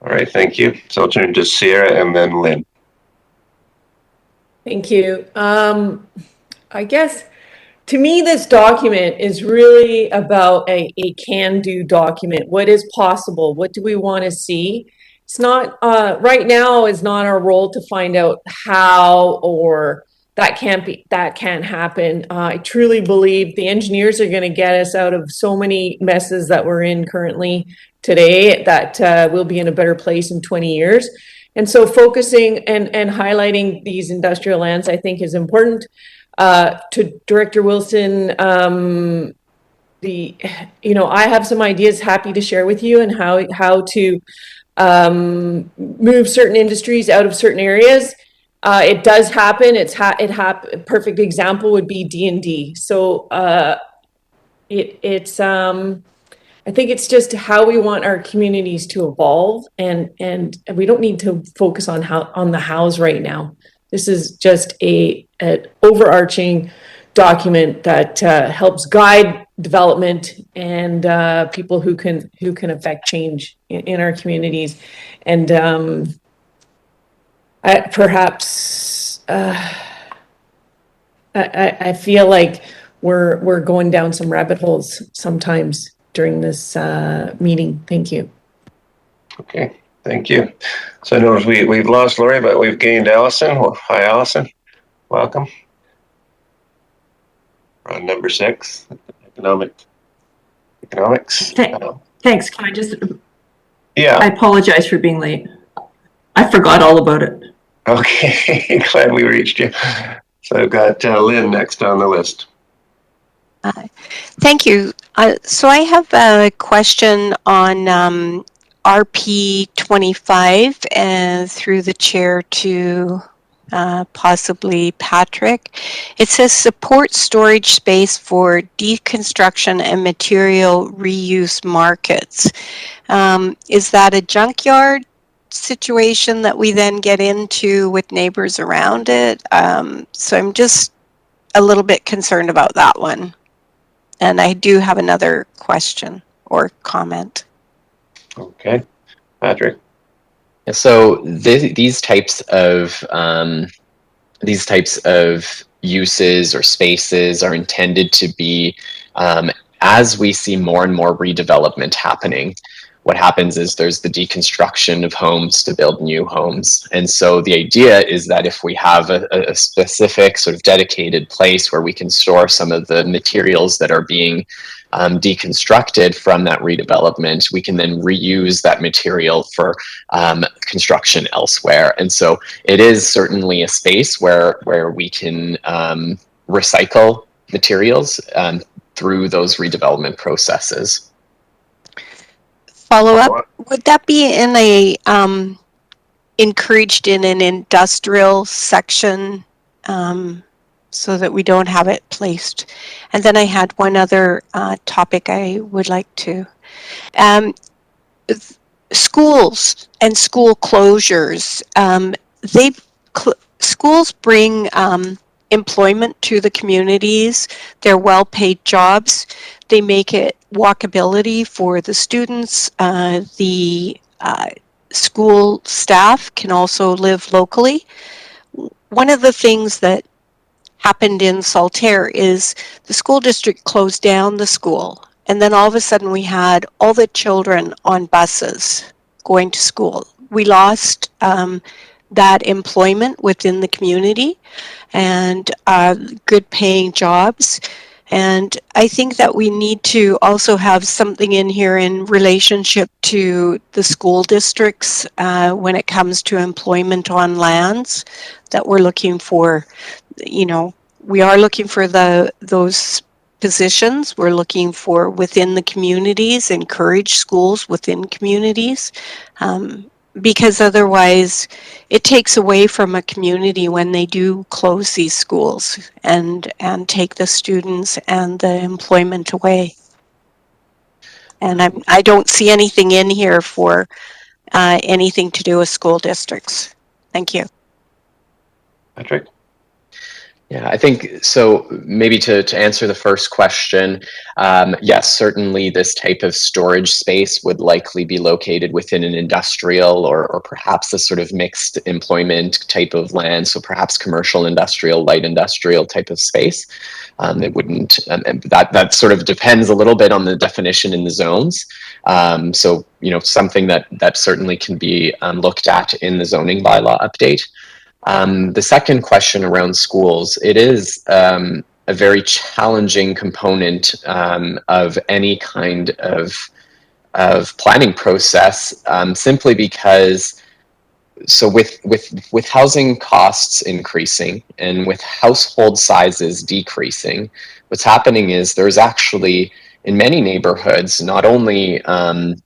All right, thank you. So I'll turn to Sierra and then Lynn. Thank you. I guess, to me, this document is really about a can-do document. What is possible? What do we want to see? It's not, right now is not our role to find out how or that can't happen. I truly believe the engineers are going to get us out of so many messes that we're in currently today, that we'll be in a better place in 20 years. And so focusing and highlighting these industrial lands, I think, is important. To Director Wilson, I have some ideas happy to share with you, and how to move certain industries out of certain areas. It does happen. Perfect example would be D&D. So I think it's just how we want our communities to evolve, and we don't need to focus on the hows right now. This is just an overarching document that helps guide development and people who can affect change in our communities. And I feel like we're going down some rabbit holes sometimes during this meeting. Thank you. Okay, thank you. So I notice we've lost Lori, but we've gained Allison. Well, hi, Allison. Welcome. We're on number 6, economics. Thanks. Can I just? Yeah. I apologize for being late. I forgot all about it. Okay, glad we reached you. So I've got Lynn next on the list. Thank you. So I have a question on RP 25, and through the chair to possibly Patrick. It says support storage space for deconstruction and material reuse markets. Is that a junkyard situation that we then get into with neighbors around it? So I'm just a little bit concerned about that one. And I do have another question or comment. Okay, Patrick. So these types of uses or spaces are intended to be, as we see more and more redevelopment happening, what happens is there's the deconstruction of homes to build new homes. And so the idea is that if we have a specific sort of dedicated place where we can store some of the materials that are being deconstructed from that redevelopment, we can then reuse that material for construction elsewhere. And so it is certainly a space where we can recycle materials through those redevelopment processes. Follow up, would that be in a encouraged in an industrial section, so that we don't have it placed? And then I had one other topic I would like to. Schools and school closures. Schools bring employment to the communities. They're well-paid jobs. They make it walkability for the students. The school staff can also live locally. One of the things that happened in Saltaire is the school district closed down the school, and then all of a sudden we had all the children on buses going to school. We lost that employment within the community and good paying jobs. And I think that we need to also have something in here in relationship to the school districts when it comes to employment on lands, that we're looking for, we are looking for those positions. We're looking for within the communities, encourage schools within communities, because otherwise it takes away from a community when they do close these schools and take the students and the employment away. And I don't see anything in here for anything to do with school districts. Thank you. Patrick? Yeah, I think so. Maybe to answer the first question, yes, certainly this type of storage space would likely be located within an industrial or perhaps a sort of mixed employment type of land. So perhaps commercial, industrial, light industrial type of space. It wouldn't, that sort of depends a little bit on the definition in the zones. So, something that certainly can be looked at in the zoning bylaw update. The second question around schools, it is a very challenging component of any kind of planning process, simply because with housing costs increasing and with household sizes decreasing, what's happening is there's actually in many neighborhoods, not only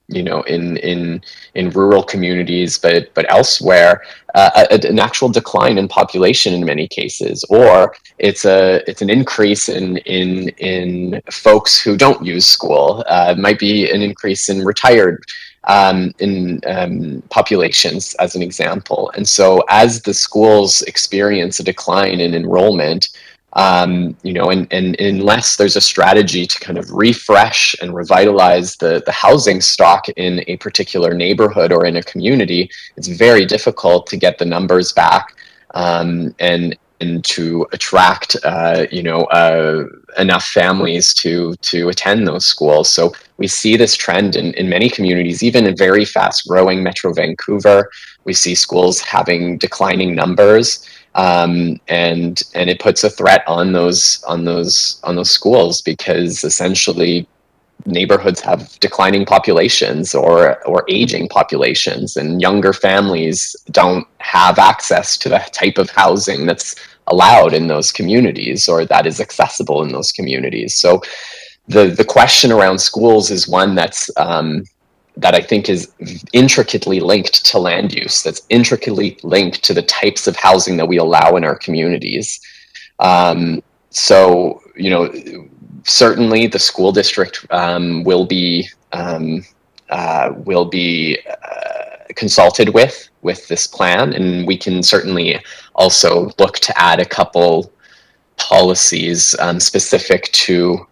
in rural communities but elsewhere, an actual decline in population in many cases, or it's an increase in folks who don't use school. It might be an increase in retired in populations, as an example. And so as the schools experience a decline in enrollment, and unless there's a strategy to kind of refresh and revitalize the housing stock in a particular neighborhood or in a community, it's very difficult to get the numbers back and to attract enough families to attend those schools. So we see this trend in many communities, even in very fast growing Metro Vancouver. We see schools having declining numbers, and it puts a threat on those schools, because essentially neighborhoods have declining populations or aging populations, and younger families don't have access to the type of housing that's allowed in those communities or that is accessible in those communities. So the question around schools is one that's that I think is intricately linked to land use, that's intricately linked to the types of housing that we allow in our communities. So, certainly the school district will be consulted with this plan, and we can certainly also look to add a couple policies specific to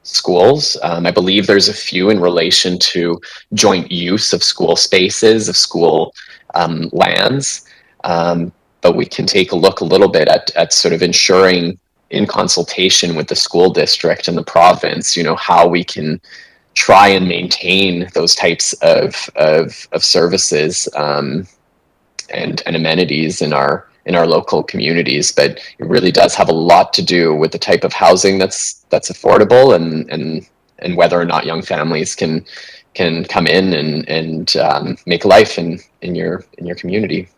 schools. I believe there's a few in relation to joint use of school spaces, of school lands, but we can take a look a little bit at sort of ensuring, in consultation with the school district and the province, how we can try and maintain those types of services and amenities in our local communities. But it really does have a lot to do with the type of housing that's affordable and whether or not young families can come in and make a life in your community.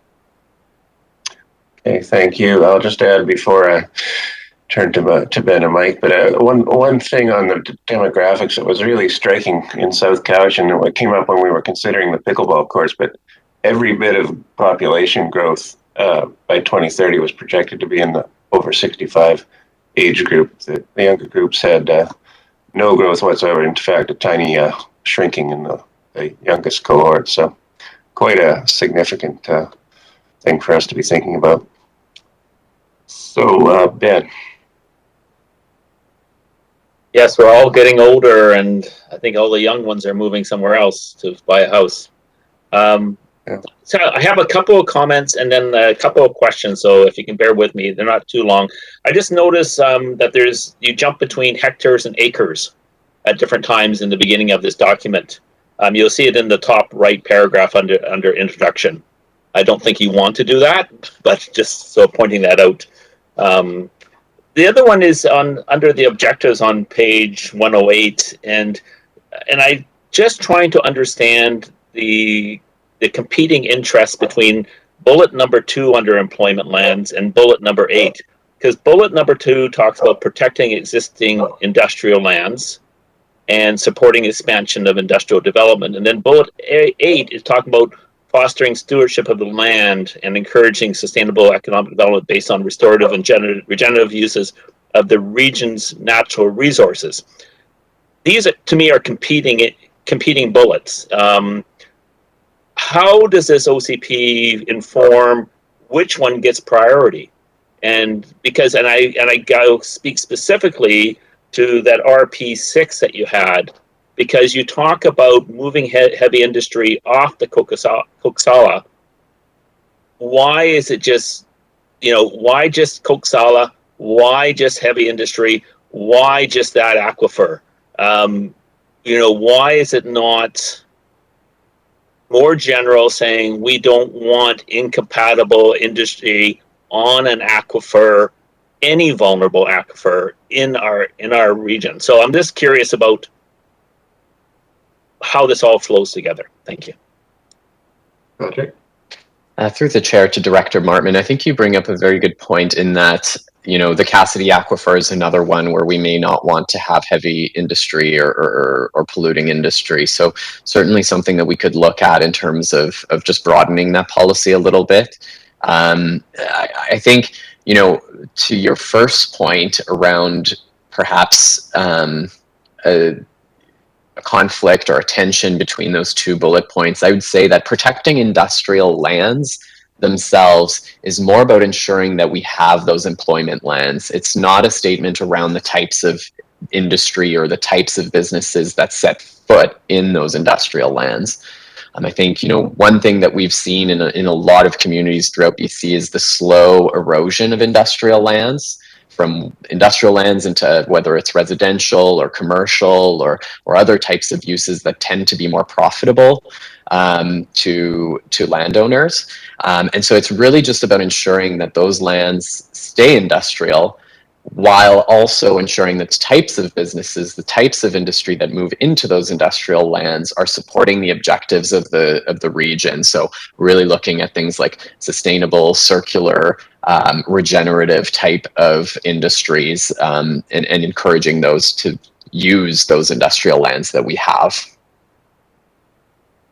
Okay, thank you. I'll just add before I turn to Ben and Mike, but one thing on the demographics that was really striking in South Cowichan, and what came up when we were considering the pickleball course, but every bit of population growth by 2030 was projected to be in the over 65 age group. The younger groups had no growth whatsoever. In fact, a tiny shrinking in the youngest cohort. So quite a significant thing for us to be thinking about. So, Ben. Yes, we're all getting older, and I think all the young ones are moving somewhere else to buy a house. So I have a couple of comments and then a couple of questions. So if you can bear with me, they're not too long. I just noticed that you jump between hectares and acres at different times in the beginning of this document. You'll see it in the top right paragraph under introduction. I don't think you want to do that, but just so pointing that out. The other one is under the objectives on page 108, and I just trying to understand the competing interests between bullet number 2 under employment lands and bullet number 8, because bullet number 2 talks about protecting existing industrial lands and supporting expansion of industrial development, and then bullet 8 is talking about fostering stewardship of the land and encouraging sustainable economic development based on restorative and regenerative uses of the region's natural resources. These, to me, are competing bullets. How does this OCP inform which one gets priority? And I go speak specifically to that RP6 that you had, because you talk about moving heavy industry off the Coquihalla. Why is it just, why just Coquihalla? Why just heavy industry? Why just that aquifer? Why is it not more general, saying we don't want incompatible industry on an aquifer, any vulnerable aquifer in our region. So I'm just curious about how this all flows together. Thank you. Patrick? Through the chair to Director Martman, I think you bring up a very good point in that, you know, the Cassidy Aquifer is another one where we may not want to have heavy industry or polluting industry. So certainly something that we could look at in terms of just broadening that policy a little bit. I think, you know, to your first point around perhaps a conflict or a tension between those two bullet points, I would say that protecting industrial lands themselves is more about ensuring that we have those employment lands. It's not a statement around the types of industry or the types of businesses that set foot in those industrial lands. I think, you know, one thing that we've seen in a lot of communities throughout BC is the slow erosion of industrial lands, from industrial lands into whether it's residential or commercial or other types of uses that tend to be more profitable to landowners. And so it's really just about ensuring that those lands stay industrial, while also ensuring that types of businesses, the types of industry that move into those industrial lands are supporting the objectives of the region. So really looking at things like sustainable, circular, regenerative type of industries, and encouraging those to use those industrial lands that we have.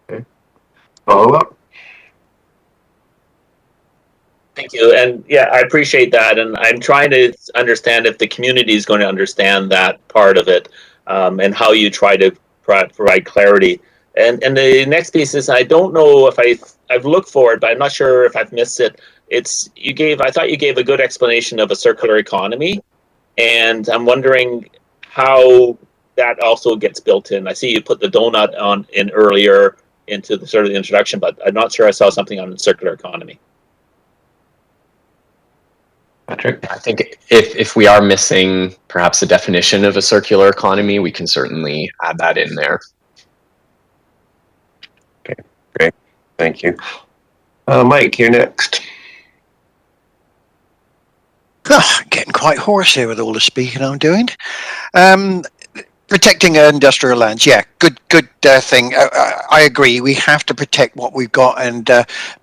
Okay. Follow up? Thank you. And yeah, I appreciate that. And I'm trying to understand if the community is going to understand that part of it, and how you try to provide clarity. And the next piece is, I don't know if I've looked for it, but I'm not sure if I've missed it. I thought you gave a good explanation of a circular economy. And I'm wondering how that also gets built in. I see you put the donut in earlier into the sort of the introduction, but I'm not sure I saw something on the circular economy. Patrick? I think if we are missing perhaps a definition of a circular economy, we can certainly add that in there. Okay, great. Thank you. Mike, you're next. Getting quite hoarse here with all the speaking I'm doing. Protecting industrial lands, yeah, good thing. I agree. We have to protect what we've got,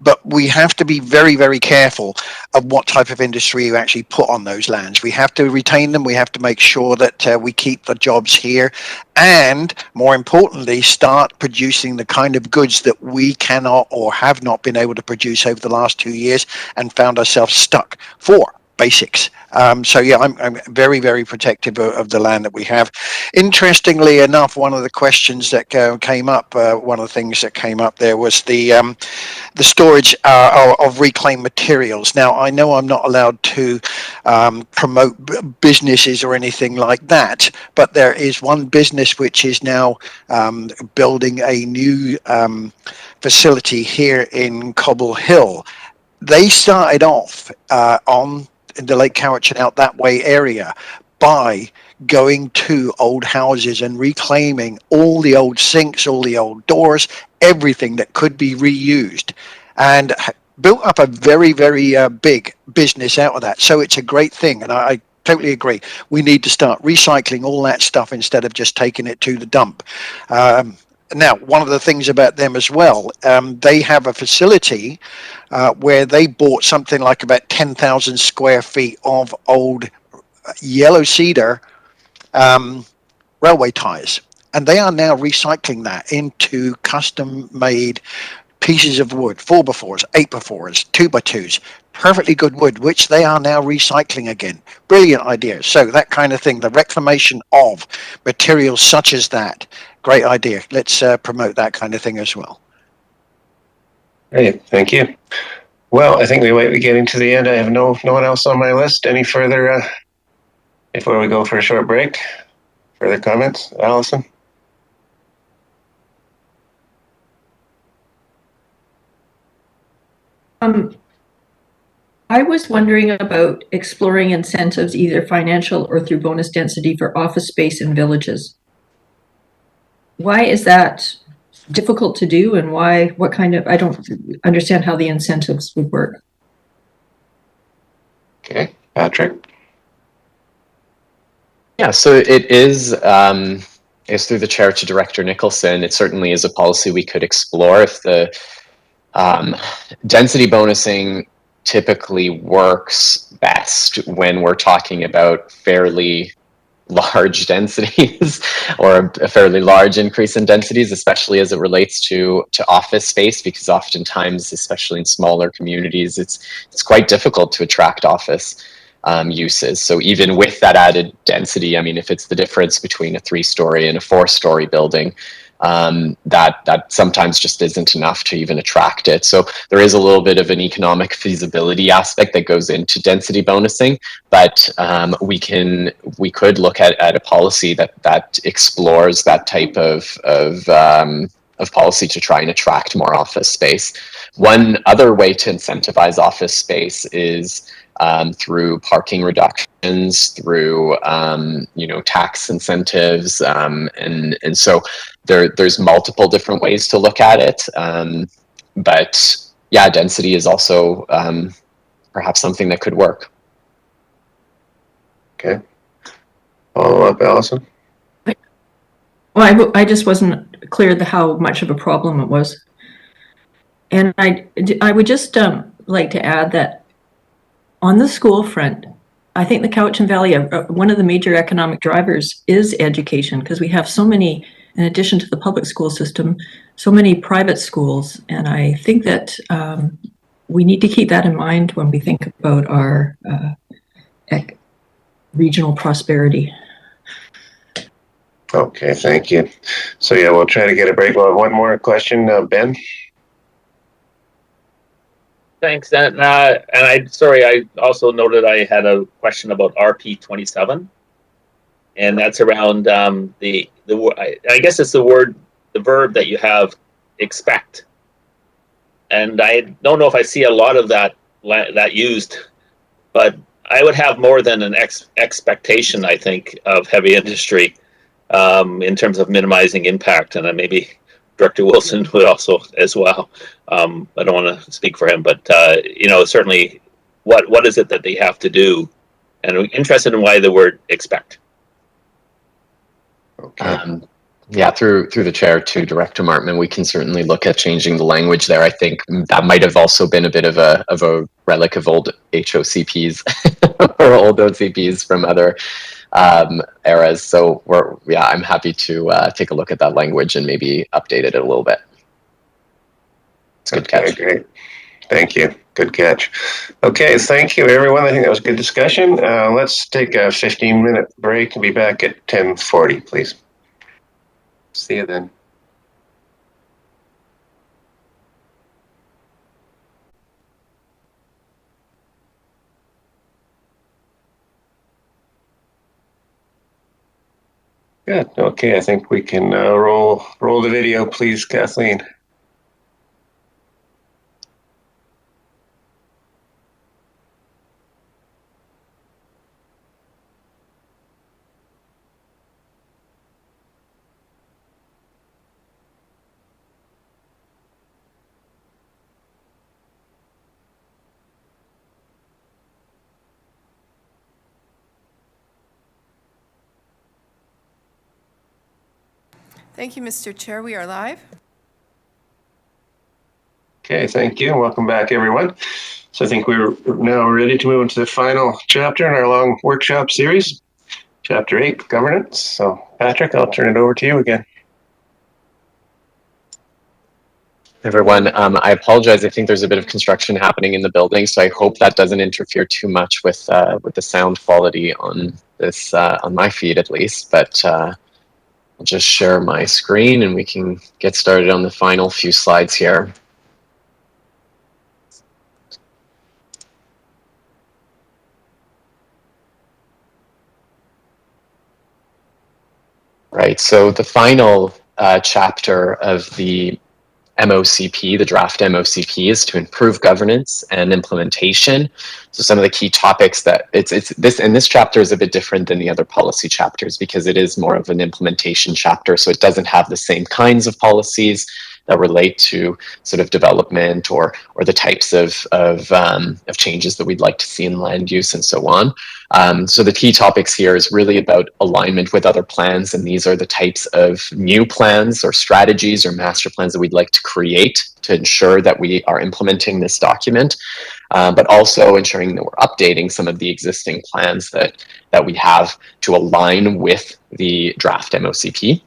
but we have to be very, very careful of what type of industry you actually put on those lands. We have to retain them. We have to make sure that we keep the jobs here, and more importantly, start producing the kind of goods that we cannot or have not been able to produce over the last 2 years and found ourselves stuck for. Basics. So yeah, I'm very, very protective of the land that we have. Interestingly enough, one of the questions that came up, one of the things that came up there was the storage of reclaimed materials. Now, I know I'm not allowed to promote businesses or anything like that, but there is one business which is now building a new facility here in Cobble Hill. They started off on the Lake Cowichan out that way area by going to old houses and reclaiming all the old sinks, all the old doors, everything that could be reused, and built up a very, very big business out of that. So it's a great thing, and I totally agree. We need to start recycling all that stuff instead of just taking it to the dump. Now, one of the things about them as well, they have a facility where they bought something like about 10,000 square feet of old yellow cedar railway ties. And they are now recycling that into custom-made pieces of wood, 4x4s, 8x4s, 2x2s, perfectly good wood, which they are now recycling again. Brilliant idea. So that kind of thing, the reclamation of materials such as that, great idea. Let's promote that kind of thing as well. Great, thank you. Well, I think we might be getting to the end. I have no one else on my list. Any further, before we go for a short break? Further comments? Allison? I was wondering about exploring incentives, either financial or through bonus density, for office space in villages. Why is that difficult to do, and what kind of, I don't understand how the incentives would work. Okay, Patrick. Yeah, so it is through the chair to Director Nicholson. It certainly is a policy we could explore. If the density bonusing typically works best when we're talking about fairly large densities or a fairly large increase in densities, especially as it relates to office space, because oftentimes, especially in smaller communities, it's quite difficult to attract office uses. So even with that added density, I mean, if it's the difference between a 3-story and a 4-story building, that sometimes just isn't enough to even attract it. So there is a little bit of an economic feasibility aspect that goes into density bonusing, but we could look at a policy that explores that type of policy to try and attract more office space. One other way to incentivize office space is through parking reductions, through tax incentives, and so there's multiple different ways to look at it. But yeah, density is also perhaps something that could work. Okay. Follow up, Allison. Well, I just wasn't clear how much of a problem it was. And I would just like to add that on the school front, I think the Cowichan Valley, one of the major economic drivers is education, because we have so many, in addition to the public school system, so many private schools. And I think that we need to keep that in mind when we think about our regional prosperity. Okay, thank you. So yeah, we'll try to get a break. Well, one more question, Ben. Thanks, and I also noted I had a question about RP 27, and that's around I guess it's the verb that you have, expect, and I don't know if I see a lot of that used, but I would have more than an expectation, I think, of heavy industry in terms of minimizing impact, and then maybe Director Wilson would also as well. I don't want to speak for him, but certainly, what is it that they have to do? And I'm interested in why the word expect. Okay. Yeah, through the chair to Director Martman, we can certainly look at changing the language there. I think that might have also been a bit of a relic of old HOCPs or old OCPs from other eras. So I'm happy to take a look at that language and maybe update it a little bit. It's a good catch. Great. Thank you. Good catch. Okay, thank you, everyone. I think that was a good discussion. Let's take a 15-minute break and be back at 10:40, please. See you then. Good. Okay, I think we can roll the video, please, Kathleen. Thank you, Mr. Chair. We are live. Okay, thank you. Welcome back, everyone. So I think we're now ready to move into the final chapter in our long workshop series, Chapter 8, Governance. So Patrick, I'll turn it over to you again. Everyone, I apologize. I think there's a bit of construction happening in the building, so I hope that doesn't interfere too much with the sound quality on this on my feed at least. But I'll just share my screen and we can get started on the final few slides here. Right, so the final chapter of the MOCP, the draft MOCP, is to improve governance and implementation. So some of the key topics that this chapter is a bit different than the other policy chapters because it is more of an implementation chapter. So it doesn't have the same kinds of policies that relate to sort of development or the types of changes that we'd like to see in land use and so on. So the key topics here is really about alignment with other plans, and these are the types of new plans or strategies or master plans that we'd like to create to ensure that we are implementing this document, but also ensuring that we're updating some of the existing plans that we have to align with the draft MOCP.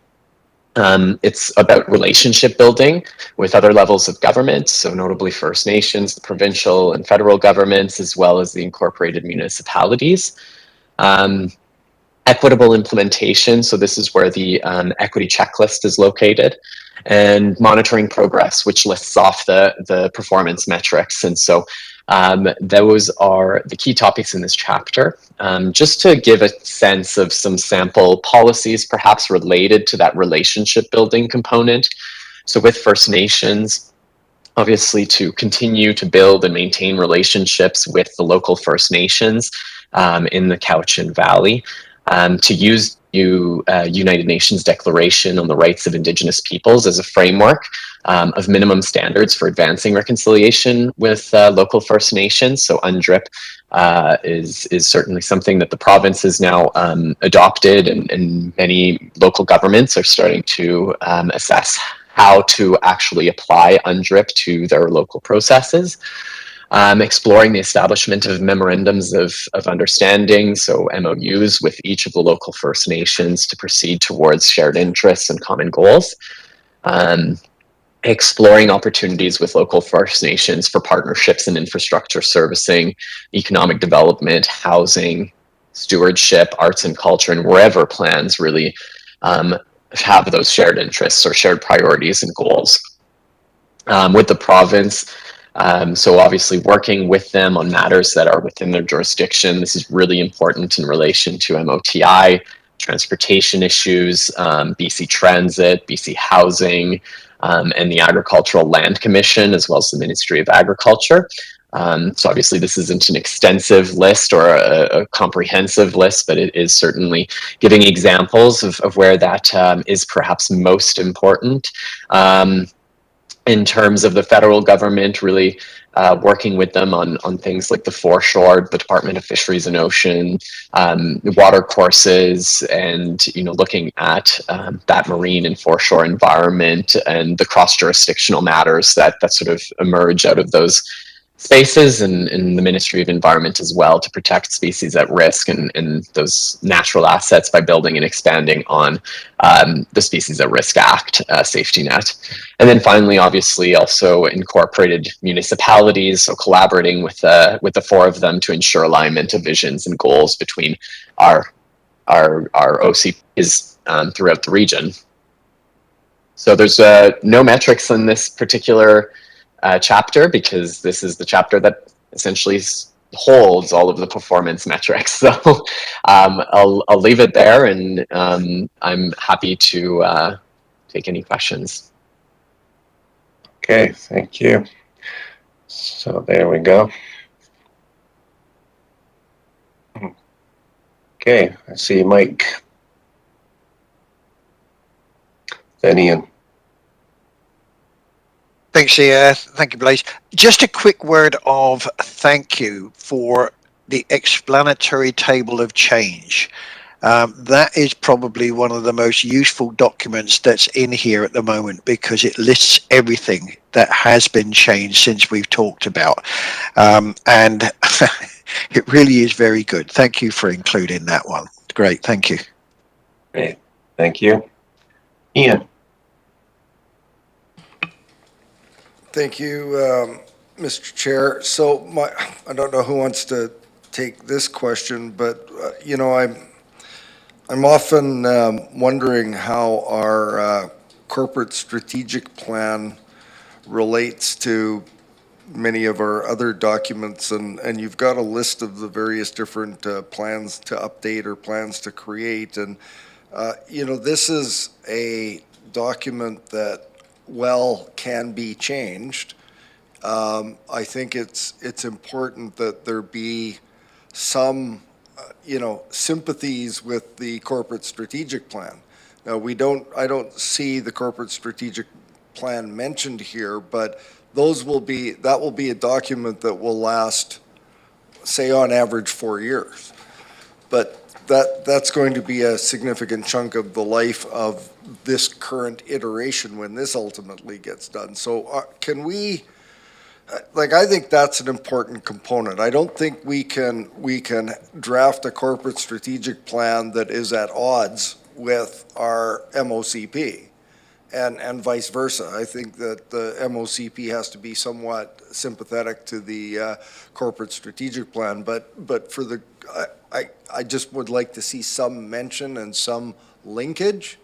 It's about relationship building with other levels of government, so notably First Nations, the provincial and federal governments, as well as the incorporated municipalities. Equitable implementation, so this is where the equity checklist is located, and monitoring progress, which lists off the performance metrics. And so those are the key topics in this chapter. Just to give a sense of some sample policies perhaps related to that relationship building component. So with First Nations, obviously to continue to build and maintain relationships with the local First Nations in the Cowichan Valley, to use United Nations Declaration on the Rights of Indigenous Peoples as a framework of minimum standards for advancing reconciliation with local First Nations. So UNDRIP is certainly something that the province has now adopted, and many local governments are starting to assess how to actually apply UNDRIP to their local processes. Exploring the establishment of memorandums of understanding, so MOUs, with each of the local First Nations to proceed towards shared interests and common goals. Exploring opportunities with local First Nations for partnerships in infrastructure servicing, economic development, housing, stewardship, arts and culture, and wherever plans really have those shared interests or shared priorities and goals. With the province, so obviously working with them on matters that are within their jurisdiction. This is really important in relation to MOTI, transportation issues, BC Transit, BC Housing, and the Agricultural Land Commission, as well as the Ministry of Agriculture. So obviously this isn't an extensive list or a comprehensive list, but it is certainly giving examples of where that is perhaps most important. In terms of the federal government, really working with them on things like the foreshore, the Department of Fisheries and Ocean, water courses, and looking at that marine and foreshore environment and the cross-jurisdictional matters that sort of emerge out of those spaces, and the Ministry of Environment as well, to protect species at risk and those natural assets by building and expanding on the Species at Risk Act safety net. And then finally, obviously, also incorporated municipalities, so collaborating with the four of them to ensure alignment of visions and goals between our OCPs throughout the region. So there's no metrics in this particular chapter, because this is the chapter that essentially holds all of the performance metrics. So I'll leave it there, and I'm happy to take any questions. Okay, thank you. So there we go. Okay, I see Mike. Then Ian. Thanks, thank you, Blaise. Just a quick word of thank you for the explanatory table of change. That is probably one of the most useful documents that's in here at the moment, because it lists everything that has been changed since we've talked about. And it really is very good. Thank you for including that one. Great, thank you. Great, thank you. Ian. Thank you, Mr. Chair. So I don't know who wants to take this question, but I'm often wondering how our corporate strategic plan relates to many of our other documents, and you've got a list of the various different plans to update or plans to create, and this is a document that can be changed. I think it's important that there be some sympathies with the corporate strategic plan. Now I don't see the corporate strategic plan mentioned here, but that will be a document that will last, say, on average 4 years. But that's going to be a significant chunk of the life of this current iteration when this ultimately gets done. So can we, I think that's an important component. I don't think we can draft a corporate strategic plan that is at odds with our MOCP and vice versa. I think that the MOCP has to be somewhat sympathetic to the corporate strategic plan, but for the, I just would like to see some mention and some linkage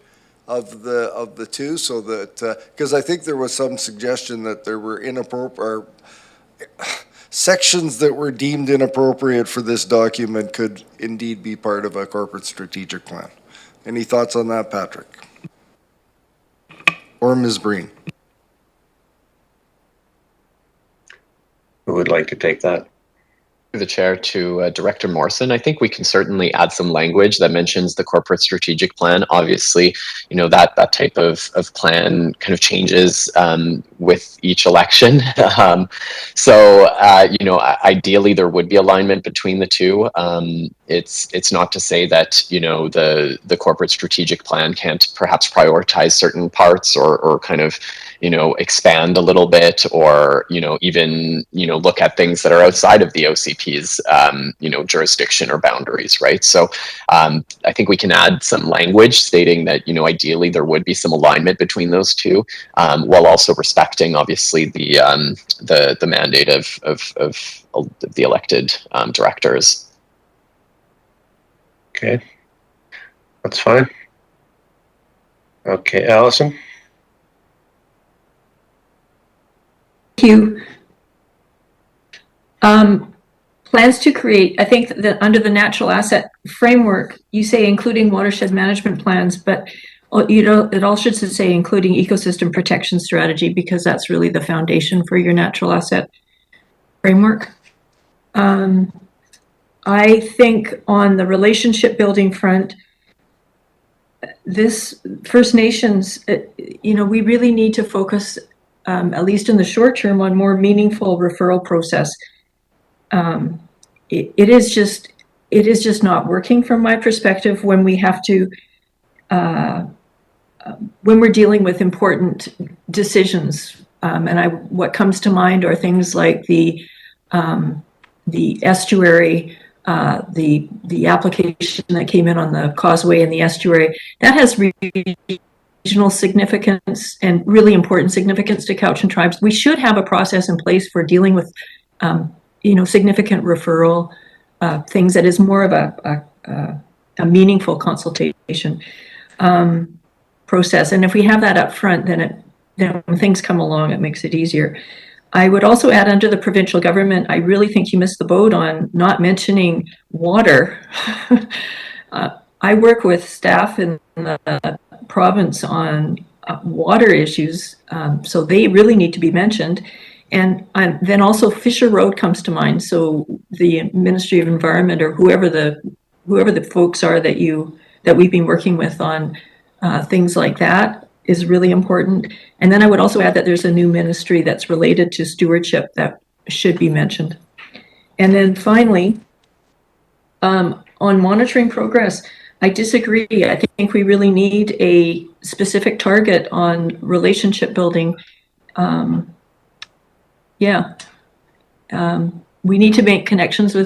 of the two, so that because I think there was some suggestion that there were inappropriate sections that were deemed inappropriate for this document could indeed be part of a corporate strategic plan. Any thoughts on that, Patrick? Or Ms. Breen? Who would like to take that? Through the chair to Director Morrison, I think we can certainly add some language that mentions the corporate strategic plan. Obviously, you know, that type of plan kind of changes with each election. You know, ideally there would be alignment between the two. It's not to say that, you know, the corporate strategic plan can't perhaps prioritize certain parts or kind of, you know, expand a little bit, or, you know, even, you know, look at things that are outside of the OCP's, you know, jurisdiction or boundaries, right? So I think we can add some language stating that, you know, ideally there would be some alignment between those two, while also respecting, obviously, the mandate of the elected directors. Okay, that's fine. Okay, Allison? Thank you. Plans to create, I think that under the natural asset framework, you say including watershed management plans, but you know, it all should say including ecosystem protection strategy, because that's really the foundation for your natural asset framework. I think on the relationship building front, this First Nations, you know, we really need to focus, at least in the short term, on more meaningful referral process. It is just not working from my perspective when we have to, when we're dealing with important decisions. And what comes to mind are things like the estuary, the application that came in on the causeway and the estuary. That has regional significance and really important significance to Cowichan tribes. We should have a process in place for dealing with, you know, significant referral things that is more of a meaningful consultation process. And if we have that up front, then when things come along, it makes it easier. I would also add, under the provincial government, I really think you missed the boat on not mentioning water. I work with staff in the province on water issues, so they really need to be mentioned. And then also Fisher Road comes to mind. So the Ministry of Environment, or whoever the folks are that we've been working with on things like that, is really important. And then I would also add that there's a new ministry that's related to stewardship that should be mentioned. And then finally, on monitoring progress, I disagree. I think we really need a specific target on relationship building. We need to make connections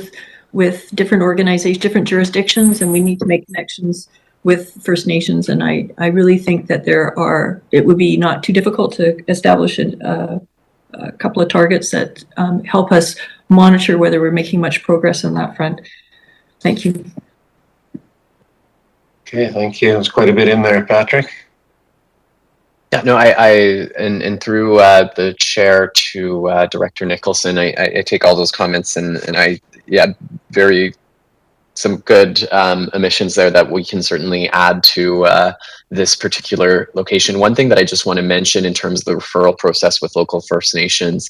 with different organizations, different jurisdictions, and we need to make connections with First Nations. And I really think that it would be not too difficult to establish a couple of targets that help us monitor whether we're making much progress on that front. Thank you. Okay, thank you. There's quite a bit in there, Patrick. Yeah, no, and through the chair to Director Nicholson, I take all those comments and some good omissions there that we can certainly add to this particular location. One thing that I just want to mention in terms of the referral process with local First Nations,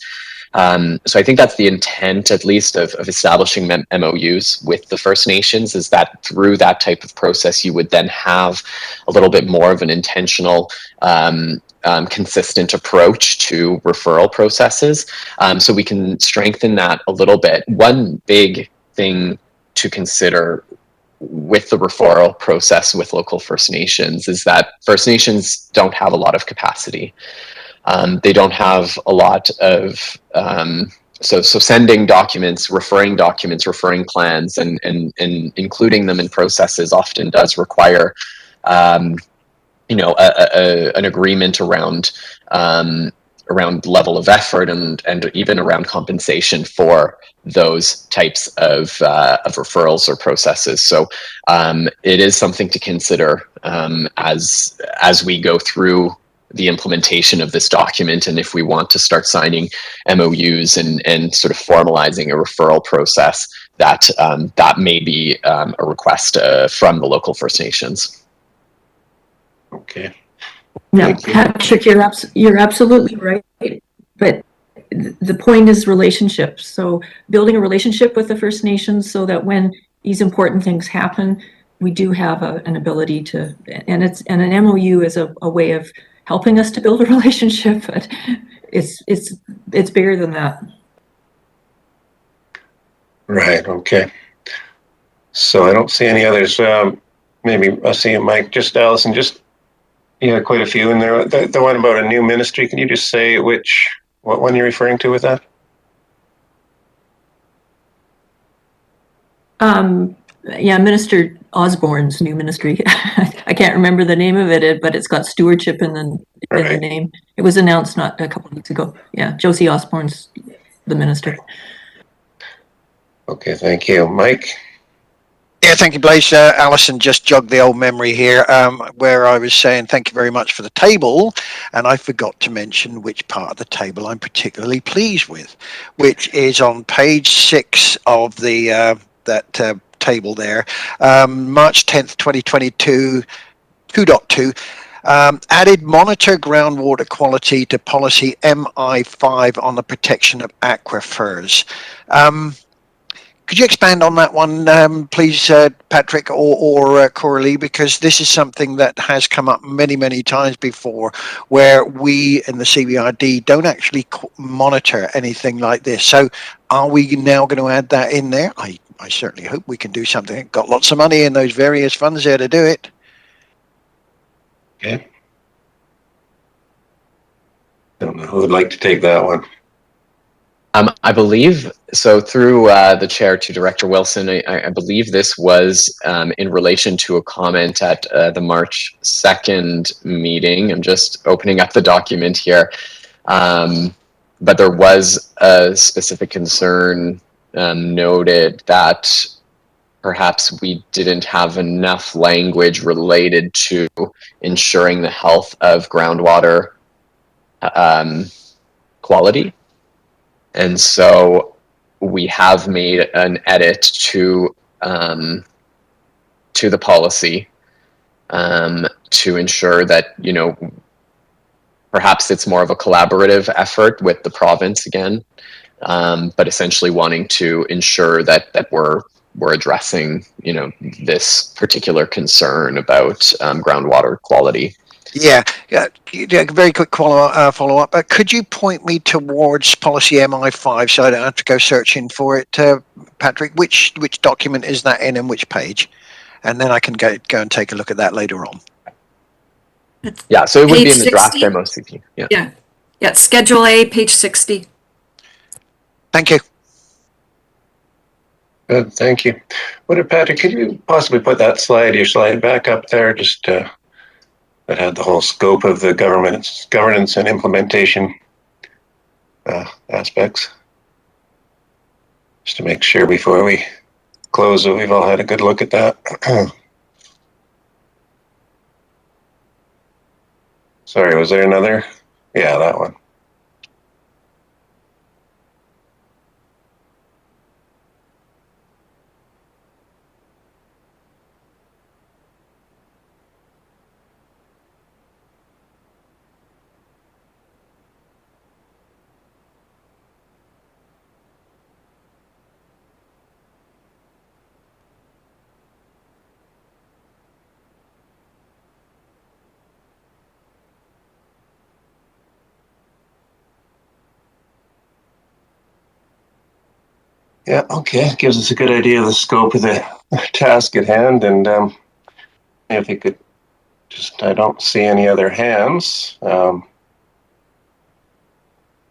so I think that's the intent, at least, of establishing MOUs with the First Nations, is that through that type of process, you would then have a little bit more of an intentional consistent approach to referral processes. So we can strengthen that a little bit. One big thing to consider with the referral process with local First Nations is that First Nations don't have a lot of capacity. They don't have a lot of so sending documents, referring plans, and including them in processes often does require an agreement around level of effort and even around compensation for those types of referrals or processes. So it is something to consider as we go through the implementation of this document, and if we want to start signing MOUs and sort of formalizing a referral process, that may be a request from the local First Nations. Okay. Yeah, Patrick, you're absolutely right. But the point is relationships. So building a relationship with the First Nations so that when these important things happen, we do have an ability to, and an MOU is a way of helping us to build a relationship, but it's bigger than that. Right. Okay. So I don't see any others. Maybe I see Mike. Just Allison. Just quite a few in there. The one about a new ministry. Can you just say what one you're referring to with that? Yeah, Minister Osborne's new ministry. I can't remember the name of it, but it's got stewardship in the name. It was announced not a couple of weeks ago. Yeah, Josie Osborne's the minister. Okay, thank you. Mike? Yeah, thank you, Blaise. Alison just jogged the old memory here, where I was saying thank you very much for the table, and I forgot to mention which part of the table I'm particularly pleased with, which is on page 6 of the that table there, March 10th, 2022, 2.2. Added monitor groundwater quality to policy MI5 on the protection of aquifers. Could you expand on that one, please, Patrick or Coralie? Because this is something that has come up many, many times before, where we in the CBRD don't actually monitor anything like this. So are we now going to add that in there? I certainly hope we can do something. Got lots of money in those various funds there to do it. Okay. Don't know who would like to take that one. I believe so. Through the chair to Director Wilson, I believe this was in relation to a comment at the March 2nd meeting. I'm just opening up the document here, but there was a specific concern noted that perhaps we didn't have enough language related to ensuring the health of groundwater quality. And so we have made an edit to the policy to ensure that, perhaps it's more of a collaborative effort with the province again, but essentially wanting to ensure that we're addressing, this particular concern about groundwater quality. Yeah, very quick follow-up. Could you point me towards policy MI5 so I don't have to go searching for it, Patrick? Which document is that in and which page? And then I can go and take a look at that later on. Yeah, so it would be in the 60? draft MOCP. Yeah, Schedule A, page 60. Thank you. Good, thank you. Patrick, could you possibly put your slide back up there, just that had the whole scope of the governance and implementation aspects, just to make sure before we close that we've all had a good look at that. Sorry, was there another? Yeah, that one. Yeah, okay. Gives us a good idea of the scope of the task at hand. And if you could just, I don't see any other hands. Oh,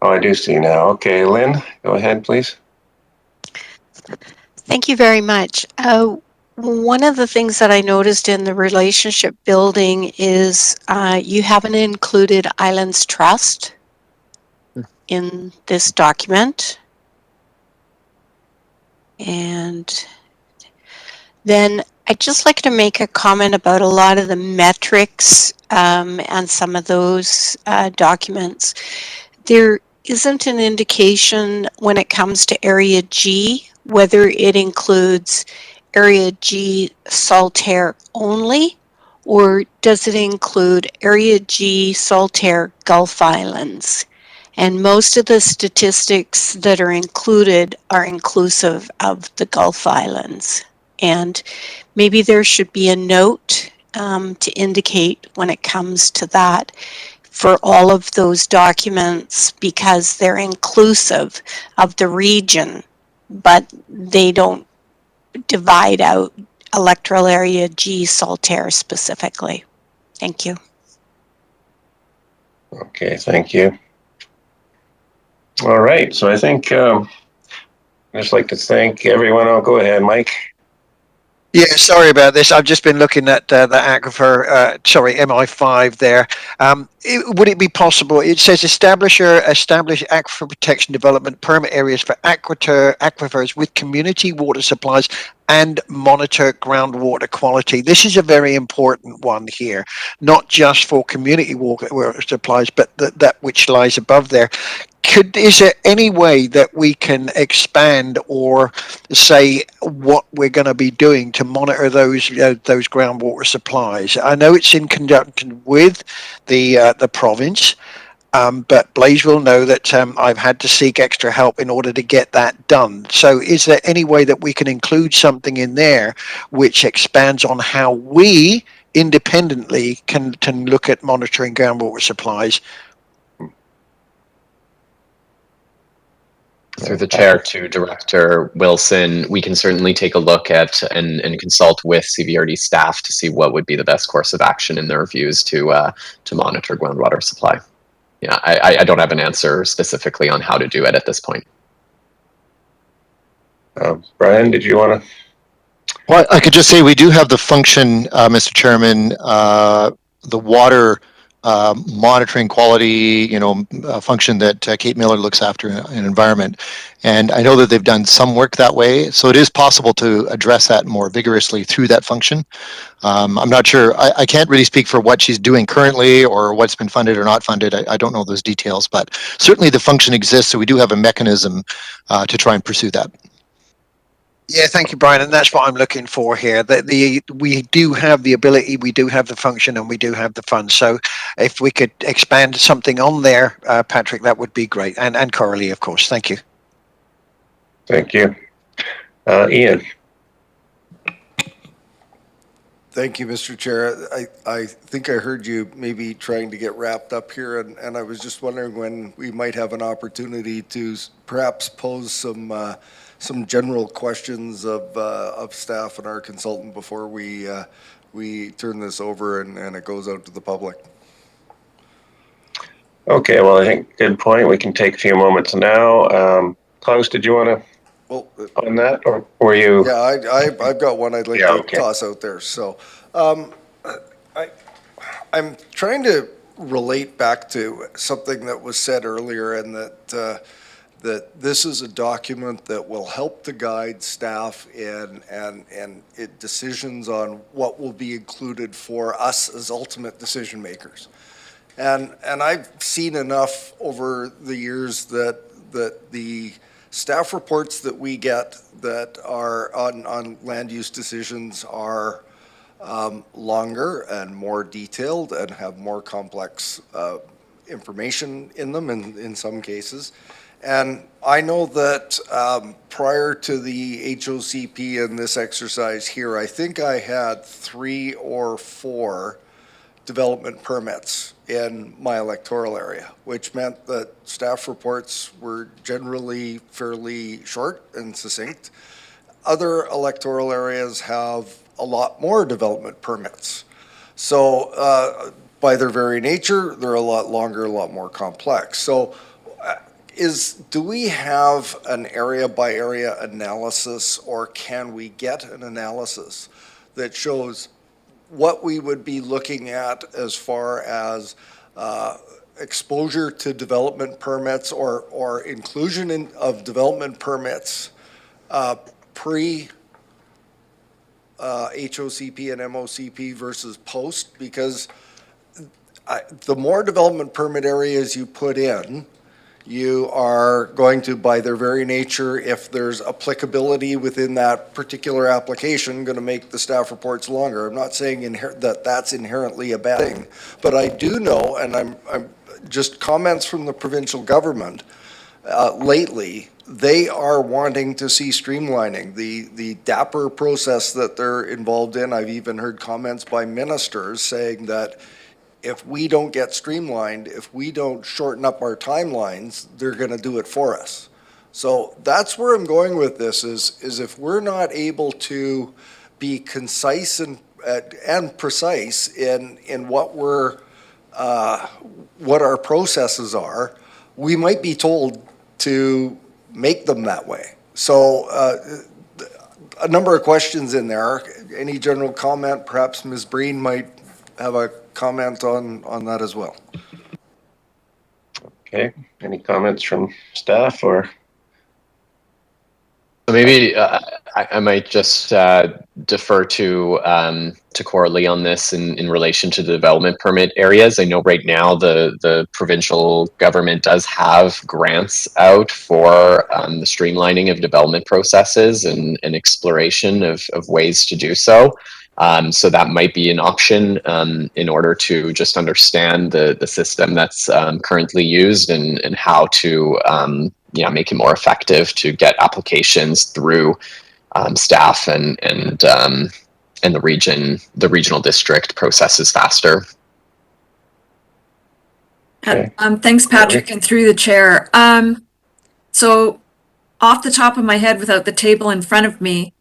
I do see now. Okay, Lynn, go ahead, please. Thank you very much. One of the things that I noticed in the relationship building is you haven't included Islands Trust in this document. And then I'd just like to make a comment about a lot of the metrics and some of those documents. There isn't an indication when it comes to Area G whether it includes Area G Saltaire only, or does it include Area G Saltaire Gulf Islands? And most of the statistics that are included are inclusive of the Gulf Islands. And maybe there should be a note to indicate when it comes to that for all of those documents, because they're inclusive of the region, but they don't divide out electoral area G Saltaire specifically. Thank you. Okay, thank you. All right, so I think I'd just like to thank everyone. Oh, go ahead, Mike. Yeah, sorry about this. I've just been looking at the aquifer, MI5 there. Would it be possible? It says establish aquifer protection development permit areas for aquifers with community water supplies and monitor groundwater quality. This is a very important one here, not just for community water supplies, but that which lies above there. Is there any way that we can expand or say what we're going to be doing to monitor those groundwater supplies? I know it's in conjunction with the province, but Blaise will know that I've had to seek extra help in order to get that done. So is there any way that we can include something in there which expands on how we independently can look at monitoring groundwater supplies? Through the chair to Director Wilson, we can certainly take a look at and consult with CVRD staff to see what would be the best course of action in their reviews to monitor groundwater supply. Yeah, I don't have an answer specifically on how to do it at this point. Brian, did you want to? Well, I could just say we do have the function, Mr. Chairman, the water monitoring quality, function that Kate Miller looks after in environment. And I know that they've done some work that way. So it is possible to address that more vigorously through that function. I'm not sure. I can't really speak for what she's doing currently or what's been funded or not funded. I don't know those details, but certainly the function exists. So we do have a mechanism to try and pursue that. Yeah, thank you, Brian. And that's what I'm looking for here. We do have the ability, we do have the function, and we do have the funds. So if we could expand something on there, Patrick, that would be great. And Coralie, of course. Thank you. Thank you. Ian. Thank you, Mr. Chair. I think I heard you maybe trying to get wrapped up here, and I was just wondering when we might have an opportunity to perhaps pose some general questions of staff and our consultant before we turn this over and it goes out to the public. Okay, well, I think good point. We can take a few moments now. Klaus, did you want to on that, or were you? Yeah, I've got one I'd like to toss out there. So I'm trying to relate back to something that was said earlier, and that this is a document that will help to guide staff in decisions on what will be included for us as ultimate decision makers. And I've seen enough over the years that the staff reports that we get that are on land use decisions are longer and more detailed and have more complex information in them in some cases. And I know that prior to the HOCP and this exercise here, I think I had 3 or 4 development permits in my electoral area, which meant that staff reports were generally fairly short and succinct. Other electoral areas have a lot more development permits. So by their very nature, they're a lot longer, a lot more complex. So do we have an area by area analysis, or can we get an analysis that shows what we would be looking at as far as exposure to development permits or inclusion of development permits pre HOCP and MOCP versus post? Because the more development permit areas you put in, you are going to, by their very nature, if there's applicability within that particular application, going to make the staff reports longer. I'm not saying that that's inherently a bad thing, but I do know, and I'm just comments from the provincial government lately, they are wanting to see streamlining. The DAPR process that they're involved in, I've even heard comments by ministers saying that if we don't get streamlined, if we don't shorten up our timelines, they're going to do it for us. So that's where I'm going with this is if we're not able to be concise and precise in what our processes are, we might be told to make them that way. So a number of questions in there. Any general comment? Perhaps Ms. Breen might have a comment on that as well. Okay, any comments from staff or? Maybe I might just defer to Coralie on this in relation to the development permit areas. I know right now the provincial government does have grants out for the streamlining of development processes and exploration of ways to do so. So that might be an option in order to just understand the system that's currently used and how to make it more effective to get applications through staff and the regional district processes faster. Okay. Thanks, Patrick, and through the chair. So off the top of my head, without the table in front of me,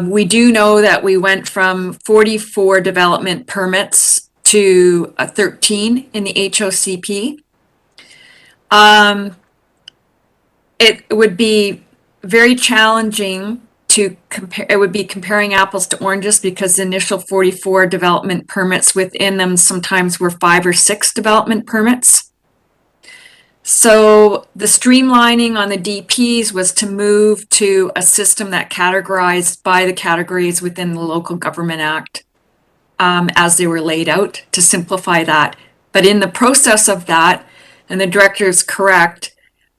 we do know that we went from 44 development permits to 13 in the HOCP. It would be very challenging to compare. It would be comparing apples to oranges because the initial 44 development permits within them sometimes were 5 or 6 development permits. So the streamlining on the DPs was to move to a system that categorized by the categories within the Local Government Act as they were laid out, to simplify that. But in the process of that, and the director is correct,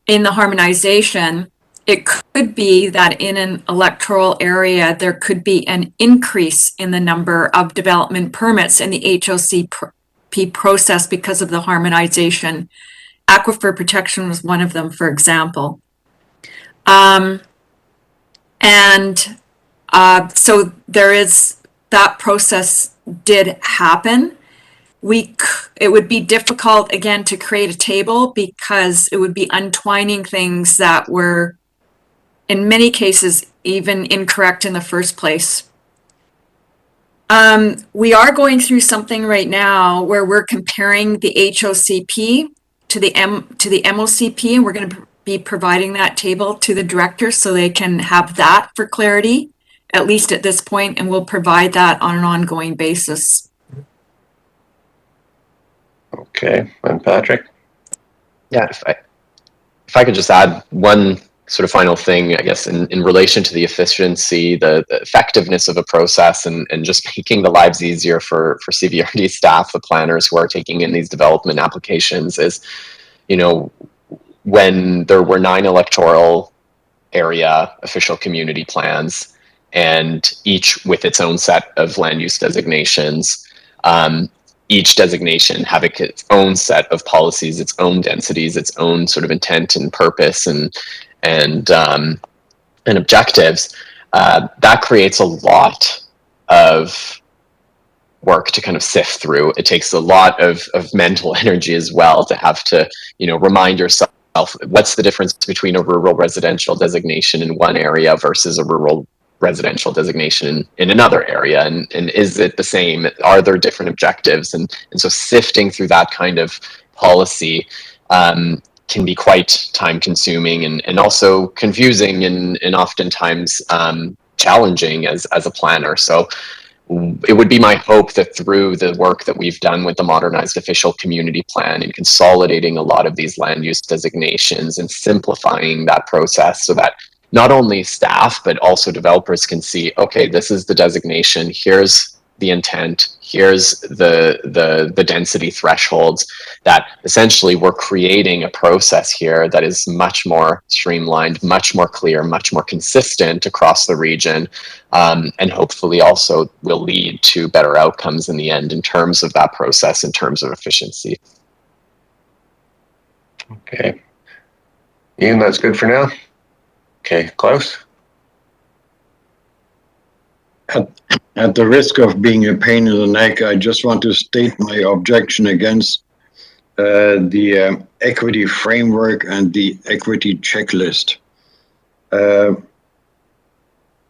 in the harmonization, it could be that in an electoral area, there could be an increase in the number of development permits in the HOCP process because of the harmonization. Aquifer protection was one of them, for example. So there is, that process did happen. It would be difficult, again, to create a table because it would be untwining things that were, in many cases, even incorrect in the first place. We are going through something right now where we're comparing the HOCP to the MOCP, and we're going to be providing that table to the director so they can have that for clarity, at least at this point, and we'll provide that on an ongoing basis. Okay, and Patrick? Yeah, if I could just add one sort of final thing, I guess, in relation to the efficiency, the effectiveness of a process and just making the lives easier for CVRD staff, the planners who are taking in these development applications is, when there were 9 electoral area official community plans, and each with its own set of land use designations, each designation having its own set of policies, its own densities, its own sort of intent and purpose and objectives, that creates a lot of work to kind of sift through. It takes a lot of mental energy as well to have to, remind yourself what's the difference between a rural residential designation in one area versus a rural residential designation in another area, and is it the same? Are there different objectives? And so sifting through that kind of policy can be quite time consuming and also confusing and oftentimes challenging as a planner. So it would be my hope that through the work that we've done with the modernized official community plan and consolidating a lot of these land use designations and simplifying that process so that not only staff, but also developers can see, okay, this is the designation, here's the intent, here's the density thresholds, that essentially we're creating a process here that is much more streamlined, much more clear, much more consistent across the region, and hopefully also will lead to better outcomes in the end in terms of that process, in terms of efficiency. Okay. Ian, that's good for now. Okay, Klaus? At the risk of being a pain in the neck, I just want to state my objection against the equity framework and the equity checklist.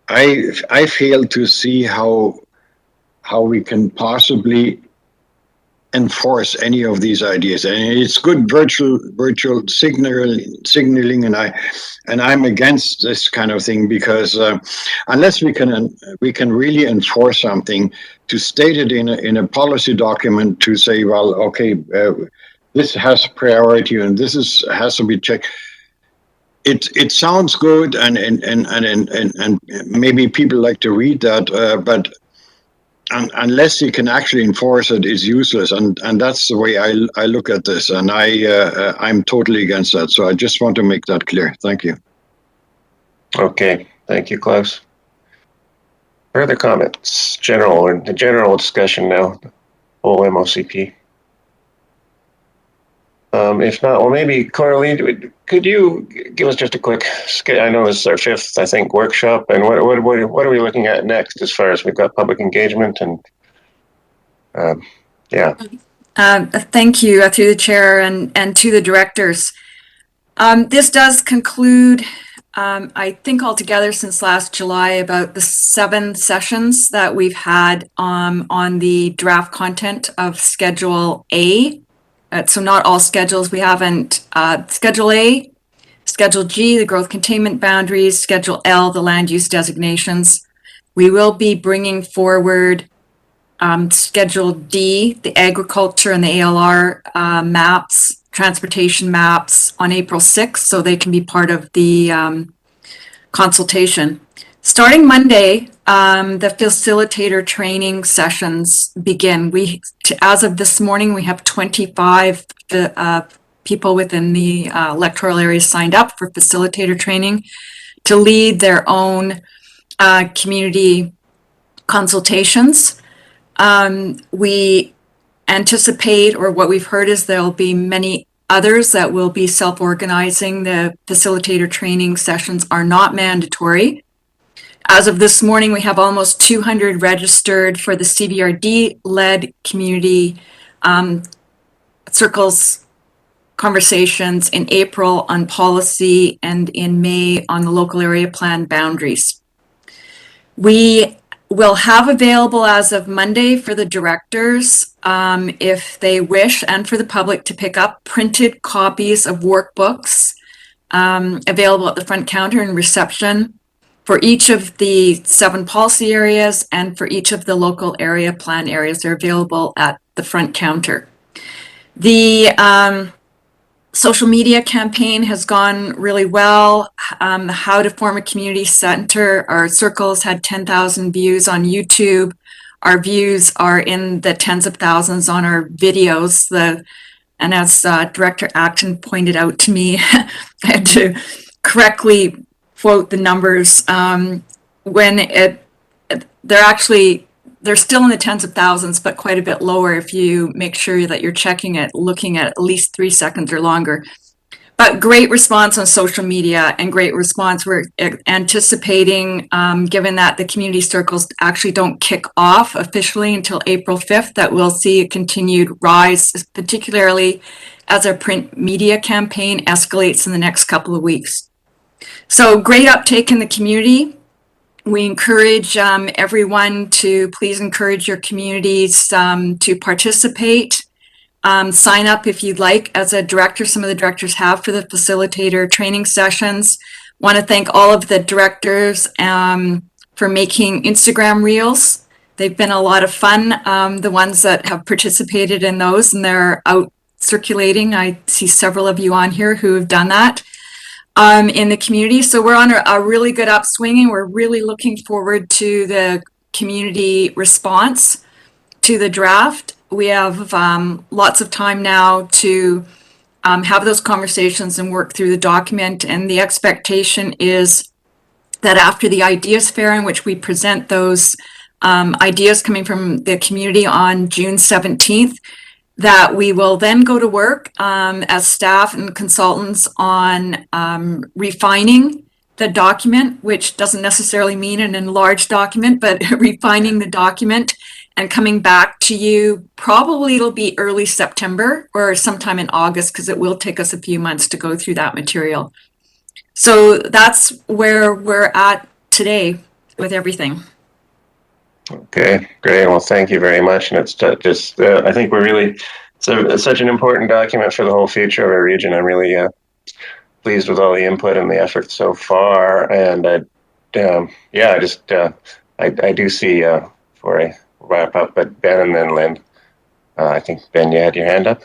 I fail to see how we can possibly enforce any of these ideas. And it's good virtual signaling, and I'm against this kind of thing, because unless we can really enforce something, to state it in a policy document, to say, well, okay, this has priority and this has to be checked. It sounds good, and maybe people like to read that, but unless you can actually enforce it, it's useless, and that's the way I look at this, and I'm totally against that. So I just want to make that clear. Thank you. Okay, thank you, Klaus. Further comments? The general discussion now, whole MOCP. If not, well, maybe Coralie, could you give us just a quick? I know this is our 5th, I think, workshop, and what are we looking at next as far as we've got public engagement and yeah. Thank you through the chair and to the directors. This does conclude, I think altogether since last July, about the 7 sessions that we've had on the draft content of Schedule A. So not all schedules. We haven't Schedule A, Schedule G, the growth containment boundaries, Schedule L, the land use designations. We will be bringing forward Schedule D, the agriculture and the ALR maps, transportation maps, on April 6th, so they can be part of the consultation. Starting Monday, the facilitator training sessions begin. As of this morning, we have 25 people within the electoral area signed up for facilitator training to lead their own community consultations. We anticipate, or what we've heard is there'll be many others that will be self-organizing. The facilitator training sessions are not mandatory. As of this morning, we have almost 200 registered for the CBRD-led community circles conversations in April on policy and in May on the local area plan boundaries. We will have available as of Monday for the directors, if they wish, and for the public to pick up printed copies of workbooks available at the front counter and reception for each of the 7 policy areas and for each of the local area plan areas. They're available at the front counter. The social media campaign has gone really well. How to form a community center. Our circles had 10,000 views on YouTube. Our views are in the tens of thousands on our videos. And as Director Acton pointed out to me, I had to correctly quote the numbers they're still in the tens of thousands, but quite a bit lower if you make sure that you're checking it, looking at least 3 seconds or longer. But great response on social media and great response. We're anticipating, given that the community circles actually don't kick off officially until April 5th, that we'll see a continued rise, particularly as our print media campaign escalates in the next couple of weeks. So great uptake in the community. We encourage everyone to please encourage your communities to participate. Sign up if you'd like as a director. Some of the directors have for the facilitator training sessions. Want to thank all of the directors for making Instagram reels. They've been a lot of fun, the ones that have participated in those, and they're out circulating. I see several of you on here who have done that in the community. So we're on a really good upswing, and we're really looking forward to the community response to the draft. We have lots of time now to have those conversations and work through the document. And the expectation is that after the ideas fair, in which we present those ideas coming from the community on June 17th, that we will then go to work as staff and consultants on refining the document, which doesn't necessarily mean an enlarged document, but refining the document and coming back to you. Probably it'll be early September or sometime in August, because it will take us a few months to go through that material. So that's where we're at today with everything. Okay, great. Well, thank you very much. And it's just, I think it's such an important document for the whole future of our region. I'm really pleased with all the input and the effort so far. And I do see for a wrap up, but Ben and then Lynn. I think Ben, you had your hand up.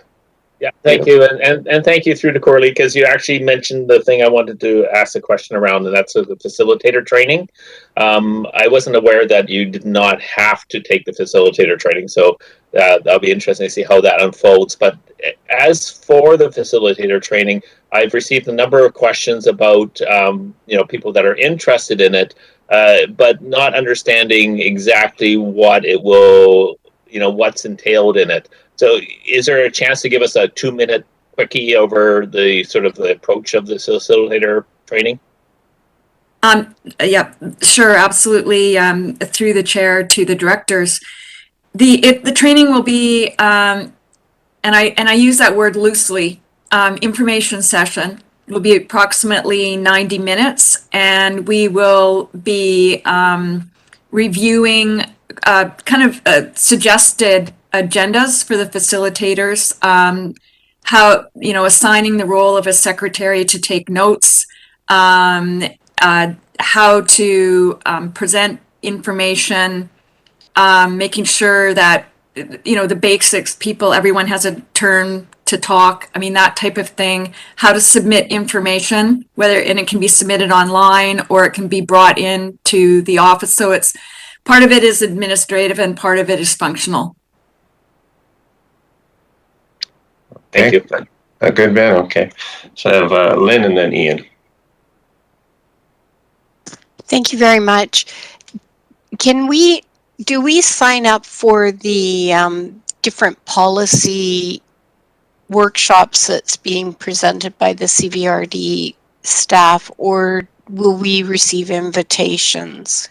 Yeah, thank you, and thank you through to Corley, because you actually mentioned the thing I wanted to ask a question around, and that's the facilitator training. I wasn't aware that you did not have to take the facilitator training, so that'll be interesting to see how that unfolds. But as for the facilitator training, I've received a number of questions about people that are interested in it, but not understanding exactly what it will, what's entailed in it. So is there a chance to give us a 2-minute quickie over the sort of the approach of the facilitator training? Yeah, sure, absolutely. Through the chair to the directors, the training will be, and I use that word loosely, information session. It will be approximately 90 minutes, and we will be reviewing suggested agendas for the facilitators, assigning the role of a secretary to take notes, how to present information, making sure that, the basics, everyone has a turn to talk. I mean, that type of thing, how to submit information, and it can be submitted online or it can be brought in to the office. So it's part of it is administrative and part of it is functional. Thank you. Good, Ben. Okay. So I have Lynn and then Ian. Thank you very much. Do we sign up for the different policy workshops that's being presented by the CVRD staff, or will we receive invitations?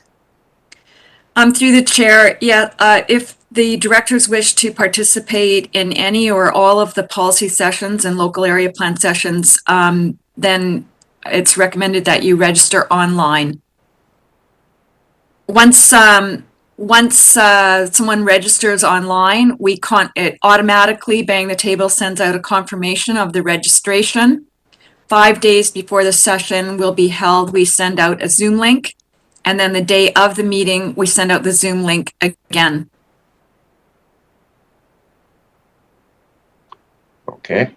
Through the chair, if the directors wish to participate in any or all of the policy sessions and local area plan sessions, then it's recommended that you register online. Once someone registers online, it automatically, bang the table, sends out a confirmation of the registration. 5 days before the session will be held, we send out a Zoom link. And then the day of the meeting, we send out the Zoom link again. Okay.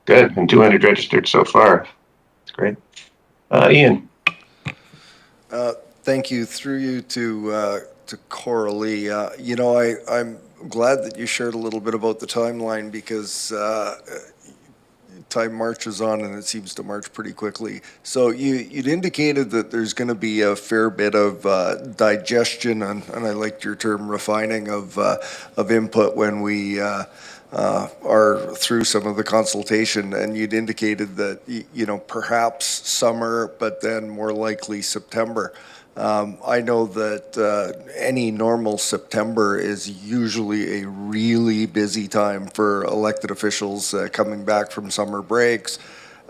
Good. And 200 registered so far. That's great. Ian. Thank you. Through you to Coralie. I'm glad that you shared a little bit about the timeline, because time marches on and it seems to march pretty quickly. So you'd indicated that there's going to be a fair bit of digestion and I liked your term refining of input when we are through some of the consultation, and you'd indicated that, perhaps summer, but then more likely September. I know that any normal September is usually a really busy time for elected officials coming back from summer breaks,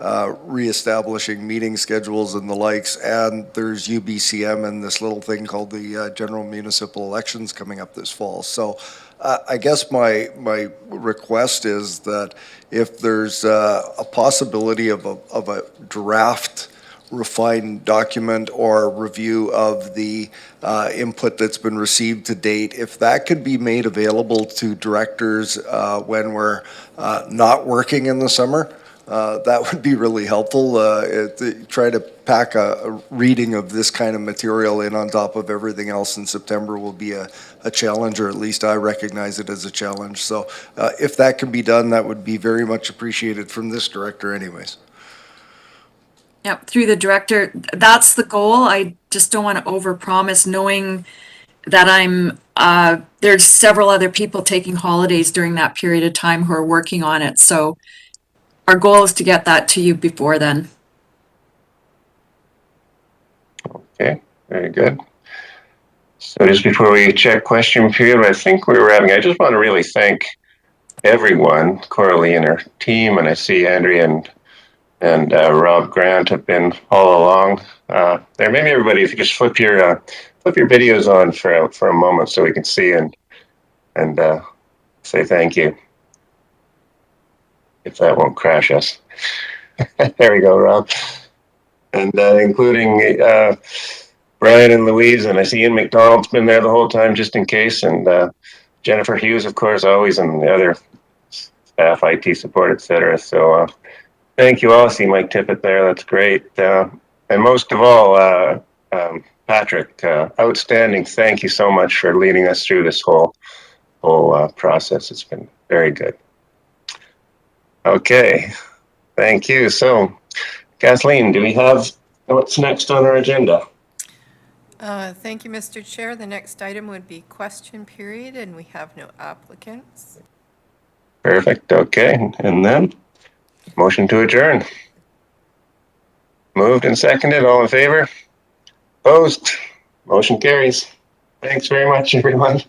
reestablishing meeting schedules and the likes, and there's UBCM and this little thing called the General Municipal Elections coming up this fall. So I guess my request is that if there's a possibility of a draft refined document or review of the input that's been received to date, if that could be made available to directors when we're not working in the summer, that would be really helpful. Try to pack a reading of this kind of material in on top of everything else in September will be a challenge, or at least I recognize it as a challenge. So if that can be done, that would be very much appreciated from this director anyways. Yep, through the director, that's the goal. I just don't want to overpromise, knowing that there's several other people taking holidays during that period of time who are working on it. So our goal is to get that to you before then. Okay, very good. So just before we check question period, I think we were having, I just want to really thank everyone, Coralie and her team, and I see Andrea and Rob Grant have been all along there. Maybe everybody, if you just flip your videos on for a moment so we can see and say thank you. If that won't crash us. There we go, Rob. And including Brian and Louise, and I see Ian McDonald's been there the whole time just in case, and Jennifer Hughes, of course, always, and the other staff, IT support, etc. So thank you all. I see Mike Tippett there. That's great. And most of all, Patrick, outstanding. Thank you so much for leading us through this whole process. It's been very good. Okay, thank you. So, Kathleen, do we have what's next on our agenda? Thank you, Mr. Chair. The next item would be question period, and we have no applicants. Perfect. Okay, and then motion to adjourn. Moved and seconded. All in favor? Opposed? Motion carries. Thanks very much, everyone.